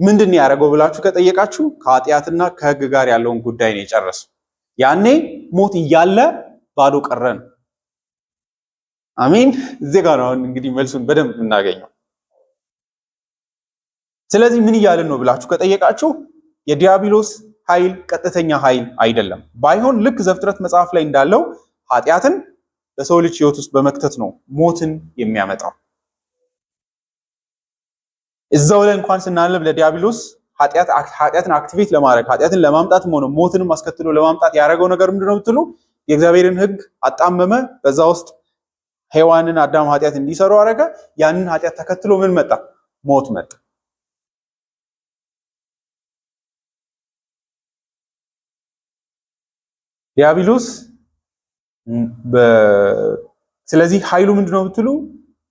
ምንድን ነው ያደረገው ብላችሁ ከጠየቃችሁ ከኃጢአትና ከሕግ ጋር ያለውን ጉዳይ ነው የጨረሰው። ያኔ ሞት እያለ ባዶ ቀረን። አሜን። እዚህ ጋር ነው እንግዲህ መልሱን በደንብ እናገኘው። ስለዚህ ምን እያልን ነው ብላችሁ ከጠየቃችሁ የዲያብሎስ ኃይል ቀጥተኛ ኃይል አይደለም። ባይሆን ልክ ዘፍጥረት መጽሐፍ ላይ እንዳለው ኃጢአትን በሰው ልጅ ሕይወት ውስጥ በመክተት ነው ሞትን የሚያመጣው። እዛው ላይ እንኳን ስናነብ ለዲያብሎስ ኃጢአትን አክቲቬት ለማድረግ ኃጢአትን ለማምጣት ሆነ ሞትንም አስከትሎ ለማምጣት ያደረገው ነገር ምንድነው ብትሉ የእግዚአብሔርን ሕግ አጣመመ። በዛ ውስጥ ሔዋንን አዳም ኃጢአት እንዲሰሩ አደረገ። ያንን ኃጢአት ተከትሎ ምን መጣ? ሞት መጣ። ዲያብሎስ ስለዚህ ኃይሉ ምንድነው ብትሉ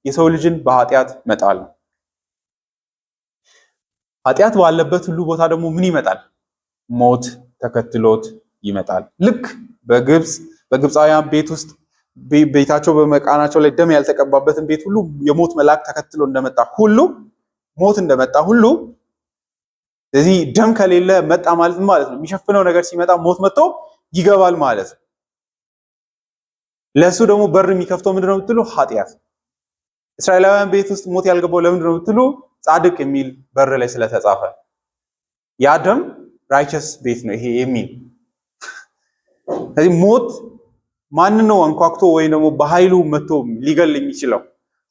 የሰው ልጅን በኃጢአት መጣል ነው። ኃጢአት ባለበት ሁሉ ቦታ ደግሞ ምን ይመጣል? ሞት ተከትሎት ይመጣል። ልክ በግብፃውያን ቤት ውስጥ ቤታቸው በመቃናቸው ላይ ደም ያልተቀባበትን ቤት ሁሉ የሞት መልአክ ተከትሎ እንደመጣ ሁሉ ሞት እንደመጣ ሁሉ ስለዚህ ደም ከሌለ መጣ ማለት ነው። የሚሸፍነው ነገር ሲመጣ ሞት መጥቶ ይገባል ማለት ነው። ለሱ ደግሞ በር የሚከፍተው ምንድነው ብትሉ ኃጢአት። እስራኤላውያን ቤት ውስጥ ሞት ያልገባው ለምንድነው ብትሉ ጻድቅ የሚል በር ላይ ስለተጻፈ ያ ደም ራይቸስ ቤት ነው ይሄ የሚል። ስለዚህ ማን ነው አንኳክቶ ወይ ደግሞ በኃይሉ መጥቶ ሊገል የሚችለው?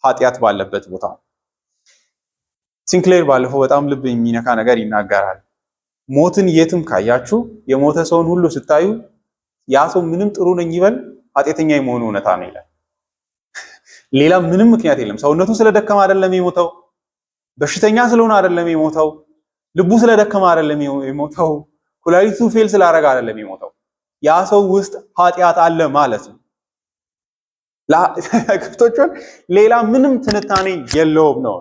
ኃጢአት ባለበት ቦታ። ሲንክሌር ባለፈው በጣም ልብ የሚነካ ነገር ይናገራል። ሞትን የትም ካያችሁ የሞተ ሰውን ሁሉ ስታዩ ያ ሰው ምንም ጥሩ ነኝ ይበል ኃጢአተኛ የመሆኑ እውነታ ነው ይላል። ሌላ ምንም ምክንያት የለም። ሰውነቱ ስለደከመ አይደለም የሞተው፣ በሽተኛ ስለሆነ አይደለም የሞተው፣ ልቡ ስለደከመ አይደለም የሞተው፣ ኩላሊቱ ፌል ስላደረገ አይደለም የሞተው። ያ ሰው ውስጥ ኃጢአት አለ ማለት ነው። ለክፍቶቹን ሌላ ምንም ትንታኔ የለውም ነው።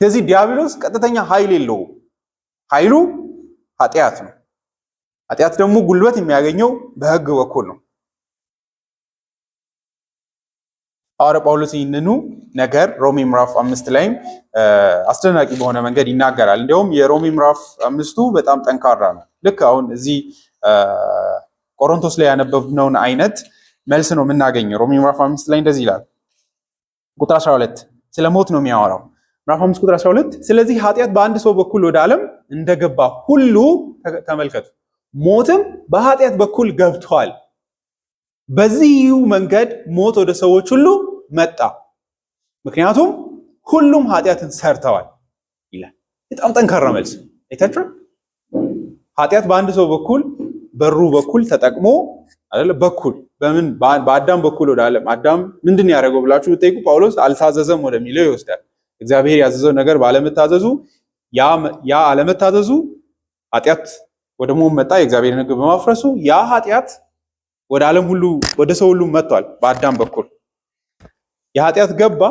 ስለዚህ ዲያብሎስ ቀጥተኛ ኃይል የለውም። ኃይሉ ኃጢአት ነው። ኃጢአት ደግሞ ጉልበት የሚያገኘው በሕግ በኩል ነው። ሐዋርያ ጳውሎስ ይህንኑ ነገር ሮሜ ምዕራፍ 5 ላይም አስደናቂ በሆነ መንገድ ይናገራል። እንዲያውም የሮሜ ምዕራፍ 5 በጣም ጠንካራ ነው። ልክ አሁን እዚህ ቆሮንቶስ ላይ ያነበብነውን አይነት መልስ ነው የምናገኘው። ሮሜ ምዕራፍ 5 ላይ እንደዚህ ይላል። ቁጥር 12 ስለ ሞት ነው የሚያወራው። ምዕራፍ 5 ቁጥር 12 ስለዚህ ኃጢአት በአንድ ሰው በኩል ወደ ዓለም እንደገባ ሁሉ ተመልከቱ፣ ሞትም በኃጢአት በኩል ገብቷል። በዚሁ መንገድ ሞት ወደ ሰዎች ሁሉ መጣ፣ ምክንያቱም ሁሉም ኃጢአትን ሰርተዋል ይላል። በጣም ጠንካራ መልስ አይታችሁ። ኃጢአት በአንድ ሰው በኩል በሩ በኩል ተጠቅሞ አይደለ? በኩል በምን በአዳም በኩል ወደ ዓለም። አዳም ምንድን ያደረገው ብላችሁ ብትጠይቁ ጳውሎስ አልታዘዘም ወደሚለው ይወስዳል። እግዚአብሔር ያዘዘው ነገር ባለመታዘዙ ያ አለመታዘዙ ኃጢአት ወደ ሞት መጣ። የእግዚአብሔርን ሕግ በማፍረሱ ያ ኃጢአት ወደ ዓለም ሁሉ ወደ ሰው ሁሉ መጥቷል በአዳም በኩል። የኃጢአት ገባ።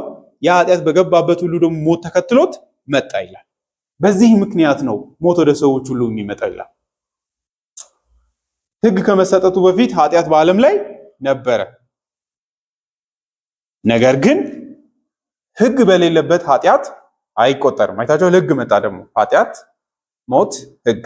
የኃጢአት በገባበት ሁሉ ደግሞ ሞት ተከትሎት መጣ ይላል። በዚህ ምክንያት ነው ሞት ወደ ሰዎች ሁሉ የሚመጣው ይላል። ሕግ ከመሰጠቱ በፊት ኃጢአት በዓለም ላይ ነበረ። ነገር ግን ሕግ በሌለበት ኃጢአት አይቆጠርም። አይታችሁ ሕግ መጣ ደግሞ ኃጢአት፣ ሞት፣ ሕግ።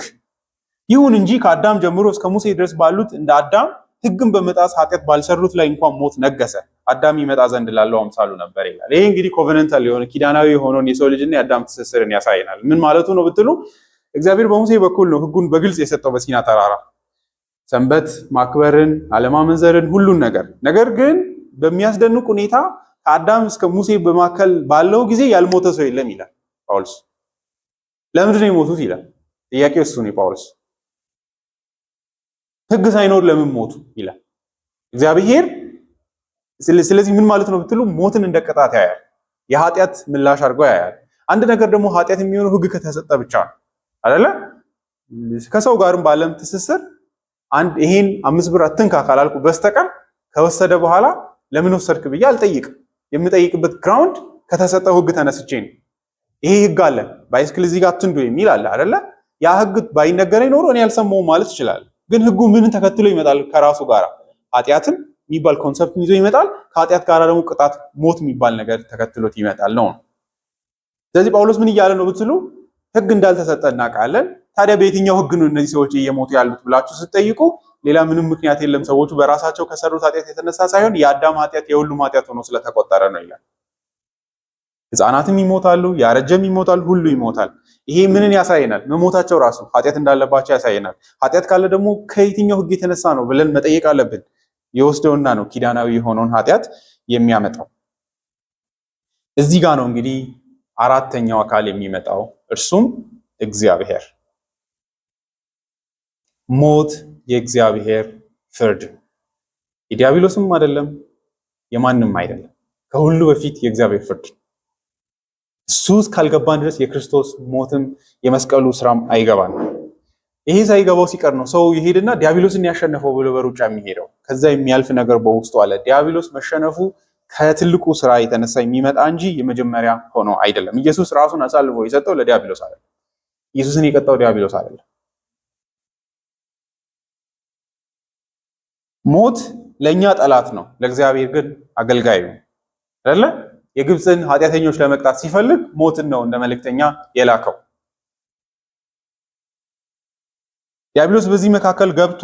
ይሁን እንጂ ከአዳም ጀምሮ እስከ ሙሴ ድረስ ባሉት እንደ አዳም ሕግን በመጣስ ኃጢአት ባልሰሩት ላይ እንኳን ሞት ነገሰ። አዳም ይመጣ ዘንድ ላለው አምሳሉ ነበር ይላል። ይሄ እንግዲህ ኮቨነንታል የሆነ ኪዳናዊ የሆነውን የሰው ልጅና የአዳም ትስስርን ያሳየናል። ምን ማለቱ ነው ብትሉ እግዚአብሔር በሙሴ በኩል ነው ሕጉን በግልጽ የሰጠው በሲና ተራራ፣ ሰንበት ማክበርን፣ አለማመንዘርን፣ ሁሉን ነገር። ነገር ግን በሚያስደንቅ ሁኔታ ከአዳም እስከ ሙሴ በማከል ባለው ጊዜ ያልሞተ ሰው የለም ይላል ጳውሎስ። ለምንድን ነው የሞቱት ይላል። ጥያቄው እሱ ነው ጳውሎስ። ሕግ ሳይኖር ለምን ሞቱ ይላል እግዚአብሔር። ስለዚህ ምን ማለት ነው ብትሉ ሞትን እንደ ቅጣት ያያል፣ የኃጢአት ምላሽ አድርጎ ያያል። አንድ ነገር ደግሞ ኃጢአት የሚሆነው ሕግ ከተሰጠ ብቻ ነው አይደለ? ከሰው ጋርም ባለም ትስስር ይሄን 5 ብር አትንካ ካላልኩ በስተቀር ከወሰደ በኋላ ለምን ወሰድክ ብዬ አልጠይቅም። የምጠይቅበት ግራውንድ ከተሰጠው ሕግ ተነስቼ ነው። ይሄ ሕግ አለ፣ ባይስክል እዚህ ጋር አትንዱ የሚል አለ አይደለ? ያ ሕግ ባይነገረኝ ኖሮ እኔ አልሰማሁም ማለት ይችላል። ግን ሕጉ ምንን ተከትሎ ይመጣል? ከራሱ ጋር ኃጢአትን የሚባል ኮንሰፕት ይዞ ይመጣል። ከኃጢአት ጋር ደግሞ ቅጣት፣ ሞት የሚባል ነገር ተከትሎት ይመጣል ነው። ስለዚህ ጳውሎስ ምን እያለ ነው ብትሉ ሕግ እንዳልተሰጠ እናውቃለን። ታዲያ በየትኛው ሕግ ነው እነዚህ ሰዎች እየሞቱ ያሉት ብላችሁ ስትጠይቁ ሌላ ምንም ምክንያት የለም። ሰዎቹ በራሳቸው ከሰሩት ኃጢአት የተነሳ ሳይሆን የአዳም ኃጢአት የሁሉም ኃጢአት ሆኖ ስለተቆጠረ ነው ይላል። ሕፃናትም ይሞታሉ፣ ያረጀም ይሞታል፣ ሁሉ ይሞታል። ይሄ ምንን ያሳየናል? መሞታቸው ራሱ ኃጢአት እንዳለባቸው ያሳየናል። ኃጢአት ካለ ደግሞ ከየትኛው ሕግ የተነሳ ነው ብለን መጠየቅ አለብን። የወስደውና ነው ኪዳናዊ የሆነውን ኃጢአት የሚያመጣው። እዚህ ጋር ነው እንግዲህ አራተኛው አካል የሚመጣው፣ እርሱም እግዚአብሔር። ሞት የእግዚአብሔር ፍርድ፣ የዲያብሎስም አይደለም የማንም አይደለም። ከሁሉ በፊት የእግዚአብሔር ፍርድ። እሱ እስካልገባን ድረስ የክርስቶስ ሞትም የመስቀሉ ስራም አይገባን። ይሄ ሳይገባው ሲቀር ነው ሰው ይሄድና ዲያብሎስን ያሸነፈው ብሎ በሩጫ የሚሄደው። ከዛ የሚያልፍ ነገር በውስጡ አለ። ዲያብሎስ መሸነፉ ከትልቁ ስራ የተነሳ የሚመጣ እንጂ የመጀመሪያ ሆኖ አይደለም። ኢየሱስ ራሱን አሳልፎ የሰጠው ለዲያብሎስ አይደለም። ኢየሱስን የቀጣው ዲያብሎስ አይደለም። ሞት ለእኛ ጠላት ነው፣ ለእግዚአብሔር ግን አገልጋይ ነው አይደለ? የግብፅን ኃጢአተኞች ለመቅጣት ሲፈልግ ሞትን ነው እንደ መልእክተኛ የላከው። ዲያብሎስ በዚህ መካከል ገብቶ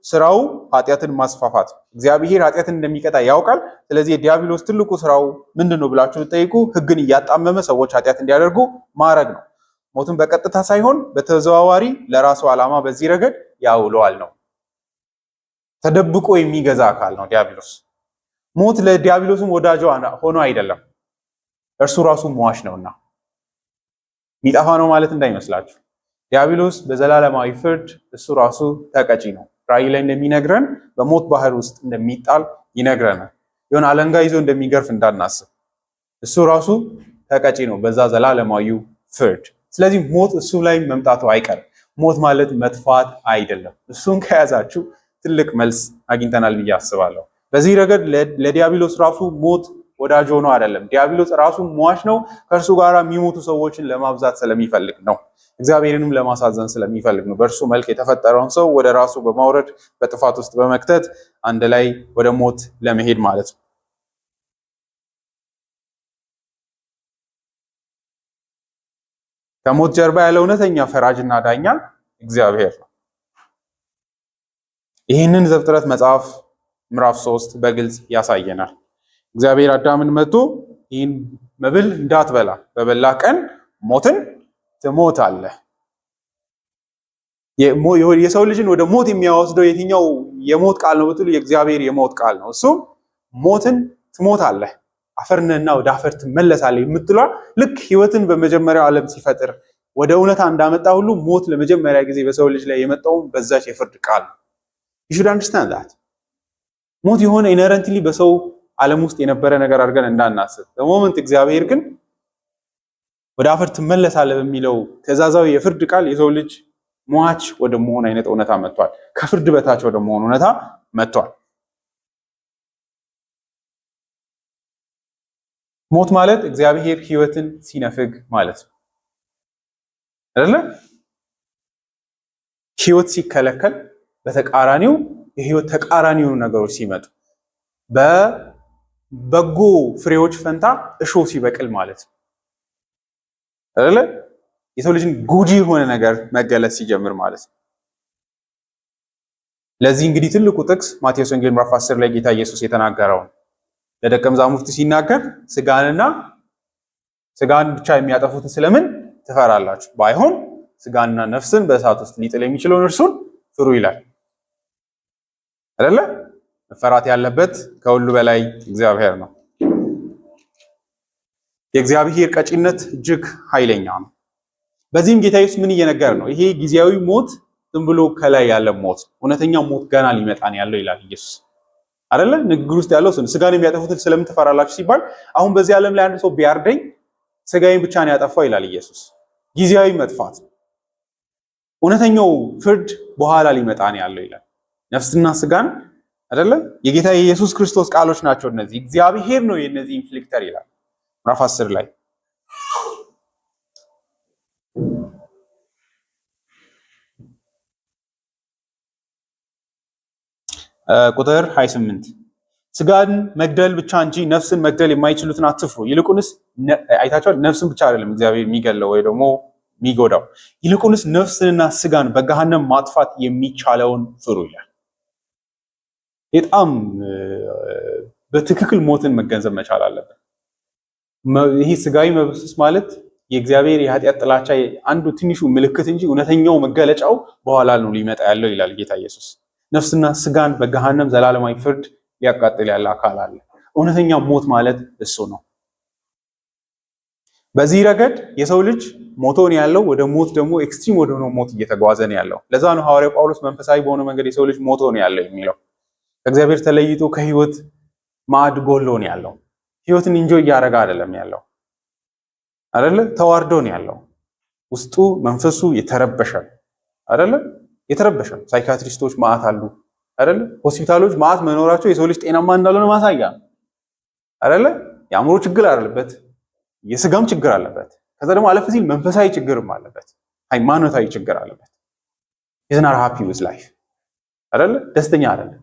ስራው ኃጢአትን ማስፋፋት። እግዚአብሔር ኃጢአትን እንደሚቀጣ ያውቃል። ስለዚህ የዲያብሎስ ትልቁ ስራው ምንድነው ብላችሁ ብትጠይቁ ሕግን እያጣመመ ሰዎች ኃጢአት እንዲያደርጉ ማድረግ ነው። ሞትን በቀጥታ ሳይሆን በተዘዋዋሪ ለራሱ ዓላማ በዚህ ረገድ ያውለዋል ነው። ተደብቆ የሚገዛ አካል ነው ዲያብሎስ። ሞት ለዲያብሎስም ወዳጅ ሆኖ አይደለም፣ እርሱ ራሱ ሟች ነውና የሚጠፋ ነው ማለት እንዳይመስላችሁ። ዲያብሎስ በዘላለማዊ ፍርድ እሱ ራሱ ተቀጪ ነው። ራእይ ላይ እንደሚነግረን በሞት ባህር ውስጥ እንደሚጣል ይነግረናል። የሆነ አለንጋ ይዞ እንደሚገርፍ እንዳናስብ፣ እሱ ራሱ ተቀጪ ነው በዛ ዘላለማዊው ፍርድ። ስለዚህ ሞት እሱ ላይ መምጣቱ አይቀርም። ሞት ማለት መጥፋት አይደለም። እሱን ከያዛችሁ ትልቅ መልስ አግኝተናል ብዬ አስባለሁ። በዚህ ረገድ ለዲያብሎስ ራሱ ሞት ወዳጅ ሆኖ አይደለም። ዲያብሎስ ራሱ ሟች ነው። ከእርሱ ጋር የሚሞቱ ሰዎችን ለማብዛት ስለሚፈልግ ነው። እግዚአብሔርንም ለማሳዘን ስለሚፈልግ ነው። በእርሱ መልክ የተፈጠረውን ሰው ወደ ራሱ በማውረድ በጥፋት ውስጥ በመክተት አንድ ላይ ወደ ሞት ለመሄድ ማለት ነው። ከሞት ጀርባ ያለ እውነተኛ ፈራጅና ዳኛ እግዚአብሔር ነው። ይህንን ዘፍጥረት መጽሐፍ ምዕራፍ 3 በግልጽ ያሳየናል። እግዚአብሔር አዳምን መጥቶ ይህን መብል እንዳትበላ በበላ ቀን ሞትን ትሞታለህ። የሰው ልጅን ወደ ሞት የሚያወስደው የትኛው የሞት ቃል ነው ብትሉ የእግዚአብሔር የሞት ቃል ነው። እሱም ሞትን ትሞታለህ፣ አፈርነህና ወደ አፈር ትመለሳለህ የምትለው ልክ ሕይወትን በመጀመሪያው ዓለም ሲፈጥር ወደ እውነታ እንዳመጣ ሁሉ ሞት ለመጀመሪያ ጊዜ በሰው ልጅ ላይ የመጣውም በዛች የፍርድ ቃል ነው። you should understand that ሞት የሆነ ኢነረንትሊ በሰው ዓለም ውስጥ የነበረ ነገር አድርገን እንዳናስብ። በሞመንት እግዚአብሔር ግን ወደ አፈር ትመለሳለህ በሚለው ትእዛዛዊ የፍርድ ቃል የሰው ልጅ ሟች ወደ መሆን አይነት እውነታ መጥቷል። ከፍርድ በታች ወደ መሆን እውነታ መጥቷል። ሞት ማለት እግዚአብሔር ሕይወትን ሲነፍግ ማለት ነው አይደለ? ሕይወት ሲከለከል በተቃራኒው የሕይወት ተቃራኒው ነገሮች ሲመጡ በበጎ ፍሬዎች ፈንታ እሾህ ሲበቅል ማለት ነው አይደለ? የሰው ልጅን ጎጂ የሆነ ነገር መገለጽ ሲጀምር ማለት ነው። ለዚህ እንግዲህ ትልቁ ጥቅስ ማቴዎስ ወንጌል ምዕራፍ 10 ላይ ጌታ ኢየሱስ የተናገረው ለደቀ መዛሙርቱ ሲናገር ስጋን ብቻ የሚያጠፉትን ስለምን ትፈራላችሁ? ባይሆን ስጋንና ነፍስን በእሳት ውስጥ ሊጥል የሚችለውን እርሱን ፍሩ ይላል አይደለ? መፈራት ያለበት ከሁሉ በላይ እግዚአብሔር ነው። የእግዚአብሔር ቀጪነት እጅግ ኃይለኛ ነው። በዚህም ጌታ ኢየሱስ ምን እየነገረ ነው? ይሄ ጊዜያዊ ሞት ዝም ብሎ ከላይ ያለ ሞት፣ እውነተኛው ሞት ገና ሊመጣ ነው ያለው ይላል ኢየሱስ አይደለ? ንግግር ውስጥ ያለው ስጋን የሚያጠፉትን ስለምን ትፈራላችሁ ሲባል አሁን በዚህ ዓለም ላይ አንድ ሰው ቢያርደኝ ስጋዬን ብቻ ነው ያጠፋው ይላል ኢየሱስ። ጊዜያዊ መጥፋት፣ እውነተኛው ፍርድ በኋላ ሊመጣ ነው ያለው ይላል። ነፍስና ስጋን አይደለ? የጌታ የኢየሱስ ክርስቶስ ቃሎች ናቸው እነዚህ። እግዚአብሔር ነው የነዚህ ኢንፍሊክተር ይላል ምዕራፍ 10 ላይ። ቁጥር 28 ስጋን መግደል ብቻ እንጂ ነፍስን መግደል የማይችሉትን አትፍሩ፣ ይልቁንስ አይታችኋል፣ ነፍስን ብቻ አይደለም እግዚአብሔር የሚገለው ወይ ደግሞ የሚጎዳው፣ ይልቁንስ ነፍስንና ስጋን በገሃነም ማጥፋት የሚቻለውን ፍሩ ይላል። በጣም በትክክል ሞትን መገንዘብ መቻል አለበት። ይህ ስጋዊ መብሰስ ማለት የእግዚአብሔር የኃጢአት ጥላቻ አንዱ ትንሹ ምልክት እንጂ እውነተኛው መገለጫው በኋላ ነው ሊመጣ ያለው ይላል ጌታ ኢየሱስ። ነፍስና ስጋን በገሃነም ዘላለማዊ ፍርድ ሊያቃጥል ያለ አካል አለ። እውነተኛ ሞት ማለት እሱ ነው። በዚህ ረገድ የሰው ልጅ ሞቶ ነው ያለው፣ ወደ ሞት ደግሞ ኤክስትሪም ወደ ሆነው ሞት እየተጓዘ ነው ያለው። ለዛ ነው ሐዋርያው ጳውሎስ መንፈሳዊ በሆነ መንገድ የሰው ልጅ ሞቶ ነው ያለው የሚለው። ከእግዚአብሔር ተለይቶ ከህይወት ማዕድ ጎሎ ነው ያለው። ህይወትን ኢንጆይ እያደረገ አይደለም ያለው አይደለ? ተዋርዶ ነው ያለው። ውስጡ መንፈሱ የተረበሸ አይደለ? የተረበሸ ሳይካትሪስቶች ማዕት አሉ አይደለ? ሆስፒታሎች ማዕት መኖራቸው የሰው ልጅ ጤናማ እንዳልሆነ ማሳያ አይደለ? የአእምሮ ችግር አለበት፣ የስጋም ችግር አለበት። ከዛ ደግሞ አለፍ ሲል መንፈሳዊ ችግርም አለበት፣ ሃይማኖታዊ ችግር አለበት። he's not happy with life አይደለ? ደስተኛ አይደለም።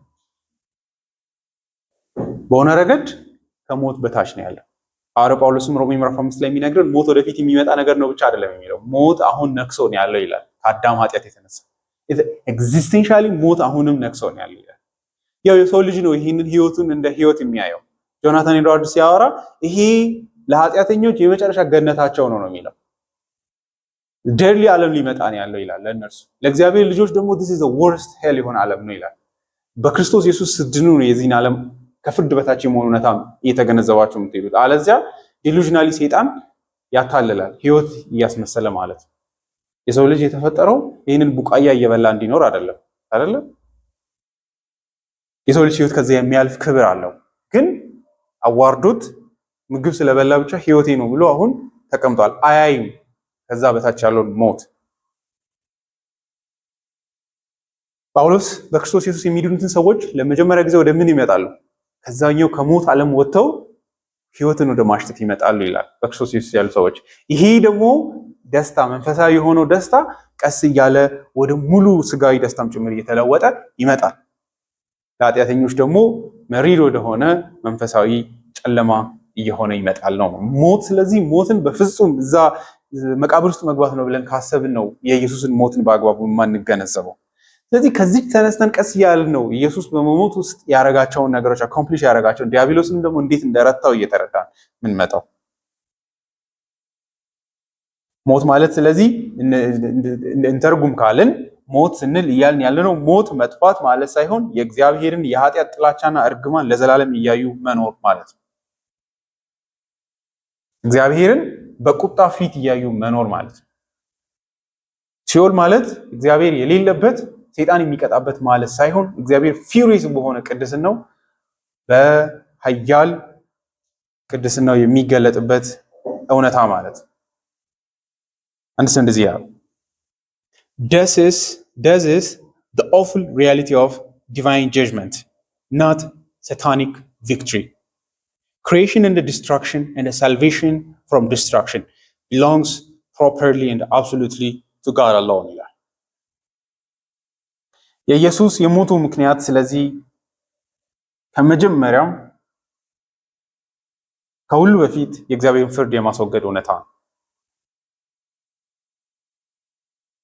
በሆነ ረገድ ከሞት በታች ነው ያለው። ሐዋርያው ጳውሎስም ሮሜ ምዕራፍ 5 ላይ የሚነግረን ሞት ወደፊት የሚመጣ ነገር ነው ብቻ አይደለም የሚለው፣ ሞት አሁን ነክሶ ነው ያለው ይላል። ከአዳም ኃጢአት የተነሳ ኤግዚስቴንሻሊ ሞት አሁንም ነክሶ ነው ያለው ይላል። ያው የሰው ልጅ ነው ይህንን ህይወቱን እንደ ህይወት የሚያየው። ጆናታን ኤድዋርድስ ሲያወራ ይሄ ለኃጢአተኞች የመጨረሻ ገነታቸው ነው የሚለው። ደርሊ ዓለም ሊመጣ ነው ያለው ይላል ለእነርሱ። ለእግዚአብሔር ልጆች ደግሞ this is the worst hell የሆነ ዓለም ነው ይላል። በክርስቶስ ኢየሱስ ስትድኑ ነው የዚህን ዓለም ከፍርድ በታች የመሆኑ እውነታ እየተገነዘባችሁ የምትሄዱት። አለዚያ ዲሉዥናሊ ሰይጣን ያታልላል፣ ህይወት እያስመሰለ ማለት ነው። የሰው ልጅ የተፈጠረው ይህንን ቡቃያ እየበላ እንዲኖር አይደለም። የሰው ልጅ ህይወት ከዚያ የሚያልፍ ክብር አለው። ግን አዋርዶት ምግብ ስለበላ ብቻ ህይወቴ ነው ብሎ አሁን ተቀምጧል። አያይም ከዛ በታች ያለውን ሞት። ጳውሎስ በክርስቶስ ኢየሱስ የሚድኑትን ሰዎች ለመጀመሪያ ጊዜ ወደ ምን ይመጣሉ? ከዛኛው ከሞት ዓለም ወጥተው ህይወትን ወደ ማሽተት ይመጣሉ ይላል በክርስቶስ ኢየሱስ ያሉ ሰዎች። ይሄ ደግሞ ደስታ፣ መንፈሳዊ የሆነው ደስታ ቀስ እያለ ወደ ሙሉ ስጋዊ ደስታም ጭምር እየተለወጠ ይመጣል። ለኃጢአተኞች ደግሞ መሪር ወደሆነ መንፈሳዊ ጨለማ እየሆነ ይመጣል ነው ሞት። ስለዚህ ሞትን በፍጹም እዛ መቃብር ውስጥ መግባት ነው ብለን ካሰብን ነው የኢየሱስን ሞትን በአግባቡ የማንገነዘበው። ስለዚህ ከዚህ ተነስተን ቀስ እያልን ነው ኢየሱስ በመሞት ውስጥ ያደረጋቸውን ነገሮች አኮምፕሊሽ ያደረጋቸውን ዲያብሎስን ደግሞ እንዴት እንደረታው እየተረዳን ምንመጣው። ሞት ማለት ስለዚህ እንተርጉም ካልን ሞት ስንል እያልን ያለነው ሞት መጥፋት ማለት ሳይሆን የእግዚአብሔርን የኃጢአት ጥላቻና እርግማን ለዘላለም እያዩ መኖር ማለት ነው። እግዚአብሔርን በቁጣ ፊት እያዩ መኖር ማለት ነው። ሲኦል ማለት እግዚአብሔር የሌለበት ሰይጣን የሚቀጣበት ማለት ሳይሆን እግዚአብሔር ፊውሪየስ በሆነ ቅድስናው በኃያል ቅድስናው የሚገለጥበት እውነታ ማለት ነው። አንድ ሰው እንደዚህ ያለው This is the awful reality of divine judgment, not satanic victory. Creation and the destruction and the salvation from destruction belongs properly and absolutely to God alone. የኢየሱስ የሞቱ ምክንያት ስለዚህ ከመጀመሪያው ከሁሉ በፊት የእግዚአብሔርን ፍርድ የማስወገድ እውነታ ነው።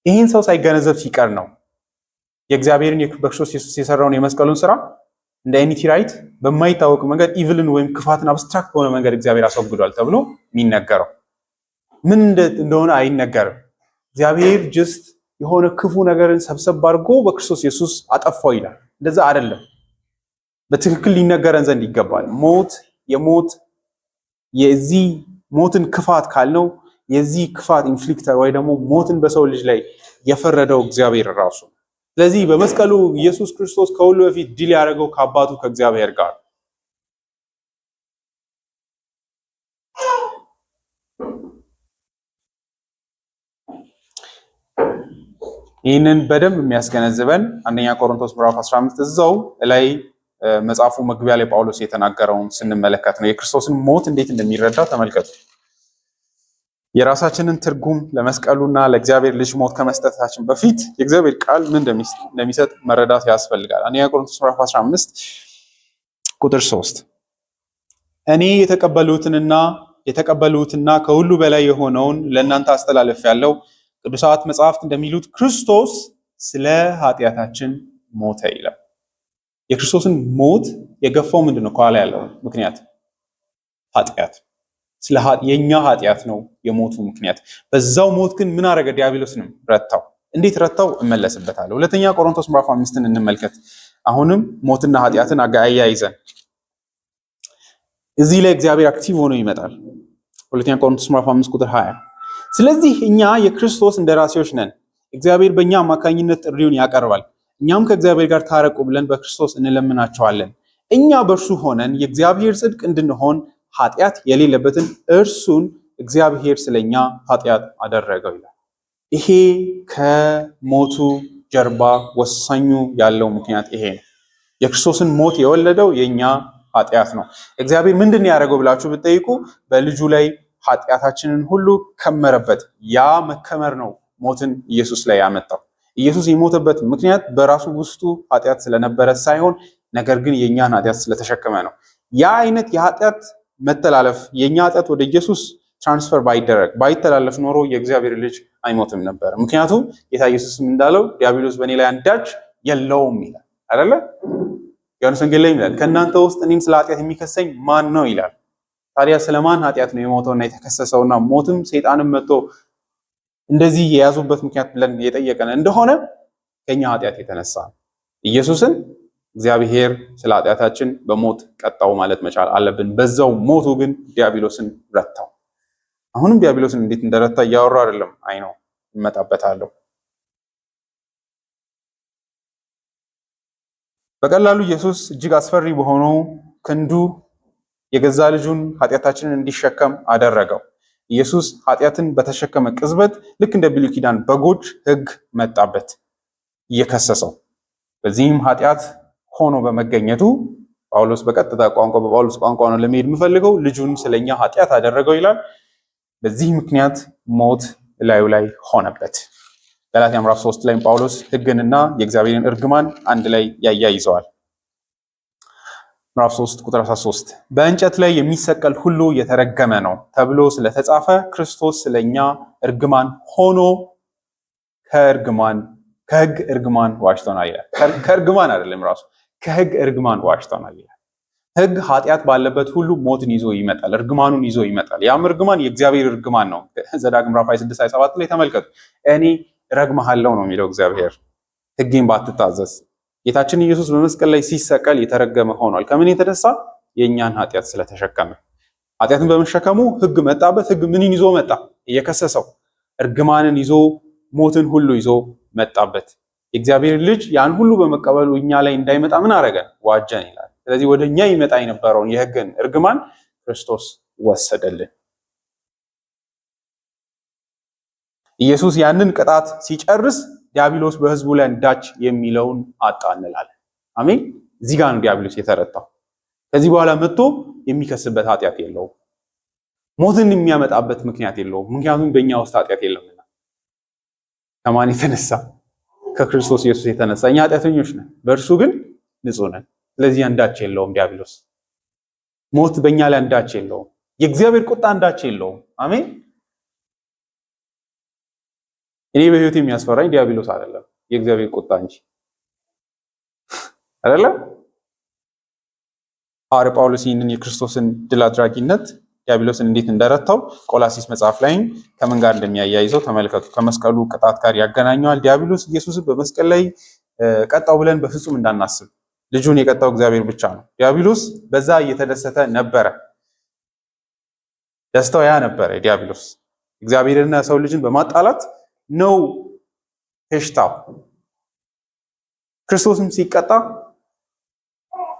ይህን ሰው ሳይገነዘብ ሲቀር ነው የእግዚአብሔርን በክርስቶስ ኢየሱስ የሰራውን የመስቀሉን ስራ እንደ ኤኒቲ ራይት በማይታወቅ መንገድ ኢቭልን ወይም ክፋትን አብስትራክት በሆነ መንገድ እግዚአብሔር አስወግዷል ተብሎ የሚነገረው። ምን እንደሆነ አይነገርም። እግዚአብሔር ጅስት የሆነ ክፉ ነገርን ሰብሰብ አድርጎ በክርስቶስ ኢየሱስ አጠፋው ይላል። እንደዛ አይደለም። በትክክል ሊነገረን ዘንድ ይገባል። የዚህ ሞትን ክፋት ካልነው የዚህ ክፋት ኢንፍሊክተር ወይ ደግሞ ሞትን በሰው ልጅ ላይ የፈረደው እግዚአብሔር ራሱ። ስለዚህ በመስቀሉ ኢየሱስ ክርስቶስ ከሁሉ በፊት ዲል ያደረገው ከአባቱ ከእግዚአብሔር ጋር። ይህንን በደንብ የሚያስገነዝበን አንደኛ ቆሮንቶስ ምዕራፍ 15 እዛው ላይ መጽሐፉ መግቢያ ላይ ጳውሎስ የተናገረውን ስንመለከት ነው። የክርስቶስን ሞት እንዴት እንደሚረዳ ተመልከቱ። የራሳችንን ትርጉም ለመስቀሉና ለእግዚአብሔር ልጅ ሞት ከመስጠታችን በፊት የእግዚአብሔር ቃል ምን እንደሚሰጥ መረዳት ያስፈልጋል። አንደኛ ቆሮንቶስ ምዕራፍ 15 ቁጥር 3 እኔ የተቀበሉትና ከሁሉ በላይ የሆነውን ለእናንተ አስተላለፍ ያለው ቅዱሳት መጽሐፍት እንደሚሉት ክርስቶስ ስለ ኃጢአታችን ሞተ ይላል። የክርስቶስን ሞት የገፋው ምንድነው? ከኋላ ያለው ምክንያት ኃጢአት። የኛ ኃጢአት ነው የሞቱ ምክንያት። በዛው ሞት ግን ምን አረገ? ዲያብሎስንም ረታው። እንዴት ረታው? እመለስበታለሁ። ሁለተኛ ቆሮንቶስ ምዕራፍ 5ን እንመልከት። አሁንም ሞትና ኃጢአትን አያይዘን እዚህ ላይ እግዚአብሔር አክቲቭ ሆኖ ይመጣል። ሁለተኛ ቆሮንቶስ ምዕራፍ 5 ቁጥር 20 ስለዚህ እኛ የክርስቶስ እንደራሴዎች ነን፣ እግዚአብሔር በእኛ አማካኝነት ጥሪውን ያቀርባል። እኛም ከእግዚአብሔር ጋር ታረቁ ብለን በክርስቶስ እንለምናቸዋለን። እኛ በእርሱ ሆነን የእግዚአብሔር ጽድቅ እንድንሆን ኃጢአት የሌለበትን እርሱን እግዚአብሔር ስለኛ ኃጢአት አደረገው ይላል። ይሄ ከሞቱ ጀርባ ወሳኙ ያለው ምክንያት ይሄ ነው። የክርስቶስን ሞት የወለደው የኛ ኃጢአት ነው። እግዚአብሔር ምንድን ያደረገው ብላችሁ ብትጠይቁ በልጁ ላይ ኃጢአታችንን ሁሉ ከመረበት። ያ መከመር ነው ሞትን ኢየሱስ ላይ ያመጣው። ኢየሱስ የሞተበት ምክንያት በራሱ ውስጡ ኃጢአት ስለነበረ ሳይሆን ነገር ግን የኛን ኃጢአት ስለተሸከመ ነው። ያ አይነት የኃጢአት መተላለፍ የኛ ኃጢአት ወደ ኢየሱስ ትራንስፈር ባይተላለፍ ኖሮ የእግዚአብሔር ልጅ አይሞትም ነበር። ምክንያቱም ጌታ ኢየሱስም እንዳለው ዲያብሎስ በእኔ ላይ አንዳች የለውም ይላል አይደለ? ዮሐንስ ወንጌል ላይ ይላል ከእናንተ ውስጥ እኔን ስለ ኃጢአት የሚከሰኝ ማን ነው ይላል። ታዲያ ስለማን ኃጢአት ነው የሞተውና የተከሰሰውና ሞትም ሰይጣንም መጥቶ እንደዚህ የያዙበት ምክንያት ብለን የጠየቀን እንደሆነ ከኛ ኃጢአት የተነሳ ኢየሱስን እግዚአብሔር ስለ ኃጢአታችን በሞት ቀጣው ማለት መቻል አለብን። በዛው ሞቱ ግን ዲያብሎስን ረታው። አሁንም ዲያብሎስን እንዴት እንደረታ እያወራ አይደለም። አይ ነው እመጣበታለሁ። በቀላሉ ኢየሱስ እጅግ አስፈሪ በሆነው ክንዱ የገዛ ልጁን ኃጢአታችንን እንዲሸከም አደረገው። ኢየሱስ ኃጢአትን በተሸከመ ቅጽበት ልክ እንደ ብሉይ ኪዳን በጎች ሕግ መጣበት እየከሰሰው። በዚህም ኃጢአት ሆኖ በመገኘቱ ጳውሎስ በቀጥታ ቋንቋ በጳውሎስ ቋንቋ ነው ለመሄድ የምፈልገው፣ ልጁን ስለኛ ኃጢአት አደረገው ይላል። በዚህ ምክንያት ሞት ላዩ ላይ ሆነበት። ገላትያ ምዕራፍ 3 ላይ ጳውሎስ ሕግንና የእግዚአብሔርን እርግማን አንድ ላይ ያያይዘዋል። ምዕራፍ 3 ቁጥር 13 በእንጨት ላይ የሚሰቀል ሁሉ የተረገመ ነው ተብሎ ስለተጻፈ ክርስቶስ ስለኛ እርግማን ሆኖ ከሕግ እርግማን ዋጅቶናል ይላል። ከእርግማን አይደለም ራሱ ከሕግ እርግማን ዋጅቶናል ይላል። ሕግ ኃጢአት ባለበት ሁሉ ሞትን ይዞ ይመጣል፣ እርግማኑን ይዞ ይመጣል። ያም እርግማን የእግዚአብሔር እርግማን ነው። ዘዳግም ምዕራፍ 26 27 ላይ ተመልከቱ። እኔ ረግመሃለሁ ነው የሚለው እግዚአብሔር ሕጌን ባትታዘዝ። ጌታችን ኢየሱስ በመስቀል ላይ ሲሰቀል የተረገመ ሆኗል። ከምን የተነሳ? የእኛን ኃጢአት ስለተሸከመ። ኃጢአትን በመሸከሙ ሕግ መጣበት። ሕግ ምንን ይዞ መጣ? እየከሰሰው እርግማንን ይዞ ሞትን ሁሉ ይዞ መጣበት። የእግዚአብሔር ልጅ ያን ሁሉ በመቀበሉ እኛ ላይ እንዳይመጣ ምን አረገን? ዋጀን ይላል። ስለዚህ ወደ እኛ ይመጣ የነበረውን የሕግን እርግማን ክርስቶስ ወሰደልን። ኢየሱስ ያንን ቅጣት ሲጨርስ ዲያብሎስ በሕዝቡ ላይ አንዳች የሚለውን አጣ እንላለን። አሜን። እዚህ ጋር ነው ዲያብሎስ የተረታው። ከዚህ በኋላ መጥቶ የሚከስበት ኃጢአት የለውም። ሞትን የሚያመጣበት ምክንያት የለውም። ምክንያቱም በእኛ ውስጥ ኃጢአት የለምና። ከማን የተነሳ? ከክርስቶስ ኢየሱስ የተነሳ። እኛ ኃጢአተኞች ነን፣ በእርሱ ግን ንጹህ ነን። ስለዚህ አንዳች የለውም ዲያብሎስ። ሞት በእኛ ላይ አንዳች የለውም። የእግዚአብሔር ቁጣ አንዳች የለውም። አሜን። እኔ በህይወት የሚያስፈራኝ ዲያብሎስ አይደለም፣ የእግዚአብሔር ቁጣ እንጂ አይደለም። ሐዋርያ ጳውሎስ ይህንን የክርስቶስን ድል አድራጊነት ዲያብሎስን እንዴት እንደረታው ቆላሲስ መጽሐፍ ላይ ከምን ጋር እንደሚያያይዘው ተመልከቱ። ከመስቀሉ ቅጣት ጋር ያገናኘዋል። ዲያብሎስ ኢየሱስን በመስቀል ላይ ቀጣው ብለን በፍጹም እንዳናስብ። ልጁን የቀጣው እግዚአብሔር ብቻ ነው። ዲያብሎስ በዛ እየተደሰተ ነበረ። ደስታው ያ ነበረ። ዲያብሎስ እግዚአብሔርና ሰው ልጅን በማጣላት ነው ፌሽታው። ክርስቶስም ሲቀጣ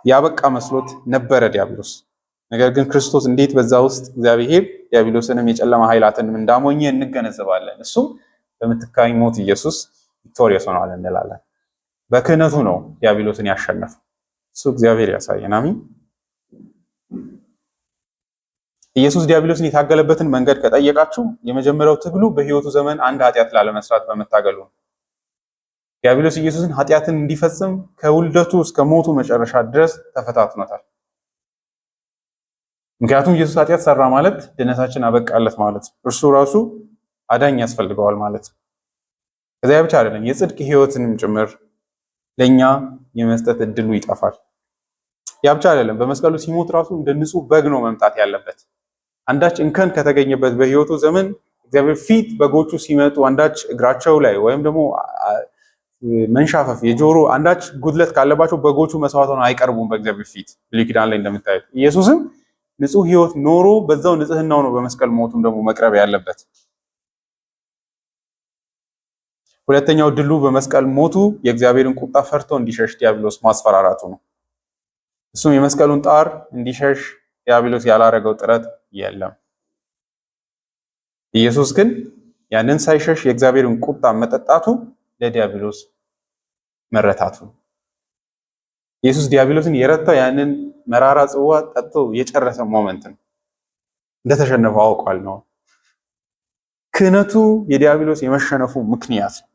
ያበቃ መስሎት ነበረ ዲያብሎስ። ነገር ግን ክርስቶስ እንዴት በዛ ውስጥ እግዚአብሔር ዲያብሎስንም የጨለማ ኃይላትንም እንዳሞኘ እንገነዘባለን። እሱም በምትካኝ ሞት ኢየሱስ ቪክቶሪየስ ሆኗል እንላለን። በክህነቱ ነው ዲያብሎስን ያሸነፈው። እሱ እግዚአብሔር ያሳየን። አሜን። ኢየሱስ ዲያብሎስን የታገለበትን መንገድ ከጠየቃችሁ የመጀመሪያው ትግሉ በሕይወቱ ዘመን አንድ ኃጢአት ላለመስራት በመታገሉ ነው። ዲያብሎስ ኢየሱስን ኃጢአትን እንዲፈጽም ከውልደቱ እስከ ሞቱ መጨረሻ ድረስ ተፈታትኖታል። ምክንያቱም ኢየሱስ ኃጢአት ሰራ ማለት ድነታችን አበቃለት ማለት ነው። እርሱ ራሱ አዳኝ ያስፈልገዋል ማለት ነው። ከዚያ ብቻ አይደለም፣ የጽድቅ ሕይወትንም ጭምር ለኛ የመስጠት እድሉ ይጠፋል። ያ ብቻ አይደለም፣ በመስቀሉ ሲሞት ራሱ እንደ ንጹህ በግ ነው መምጣት ያለበት። አንዳች እንከን ከተገኘበት በሕይወቱ ዘመን እግዚአብሔር ፊት በጎቹ ሲመጡ አንዳች እግራቸው ላይ ወይም ደግሞ መንሻፈፍ፣ የጆሮ አንዳች ጉድለት ካለባቸው በጎቹ መስዋዕት ሆነው አይቀርቡም በእግዚአብሔር ፊት። ብሉይ ኪዳን ላይ እንደምታዩት ኢየሱስም ንጹህ ሕይወት ኖሮ በዛው ንጽህናው ነው በመስቀል ሞቱም ደግሞ መቅረብ ያለበት። ሁለተኛው ድሉ በመስቀል ሞቱ የእግዚአብሔርን ቁጣ ፈርቶ እንዲሸሽ ዲያብሎስ ማስፈራራቱ ነው። እሱም የመስቀሉን ጣር እንዲሸሽ ዲያብሎስ ያላረገው ጥረት የለም። ኢየሱስ ግን ያንን ሳይሸሽ የእግዚአብሔርን ቁጣ መጠጣቱ ለዲያብሎስ መረታቱ። ኢየሱስ ዲያብሎስን የረታው ያንን መራራ ጽዋ ጠጥቶ የጨረሰ ሞመንት ነው። እንደተሸነፈው አውቋል ነው። ክህነቱ የዲያብሎስ የመሸነፉ ምክንያት ነው።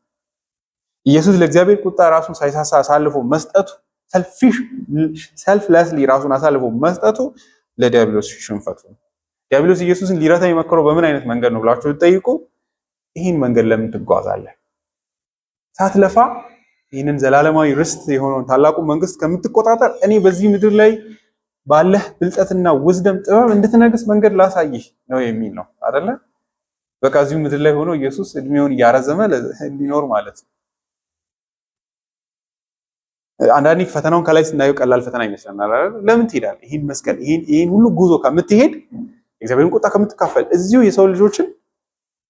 ኢየሱስ ለእግዚአብሔር ቁጣ ራሱን ሳይሳሳ አሳልፎ መስጠቱ፣ ሰልፍለስሊ ራሱን አሳልፎ መስጠቱ ለዲያብሎስ ሽንፈቱ ነው። ዲያብሎስ ኢየሱስን ሊረታ የመከረው በምን አይነት መንገድ ነው ብላችሁ ብትጠይቁ፣ ይህን መንገድ ለምን ትጓዛለህ? ሳትለፋ ይህንን ዘላለማዊ ርስት የሆነውን ታላቁ መንግስት ከምትቆጣጠር እኔ በዚህ ምድር ላይ ባለህ ብልጠትና ውዝደም ጥበብ እንድትነግስ መንገድ ላሳይህ ነው የሚል ነው አይደለ? በቃ እዚሁ ምድር ላይ ሆኖ ኢየሱስ እድሜውን እያረዘመ እንዲኖር ማለት ነው። አንዳንዴ ፈተናውን ከላይ ስናየው ቀላል ፈተና ይመስለናል አይደል? ለምን ትሄዳለህ? ይሄን መስቀል ይሄን ሁሉ ጉዞ ከምትሄድ እግዚአብሔርን ቁጣ ከምትካፈል እዚሁ የሰው ልጆችን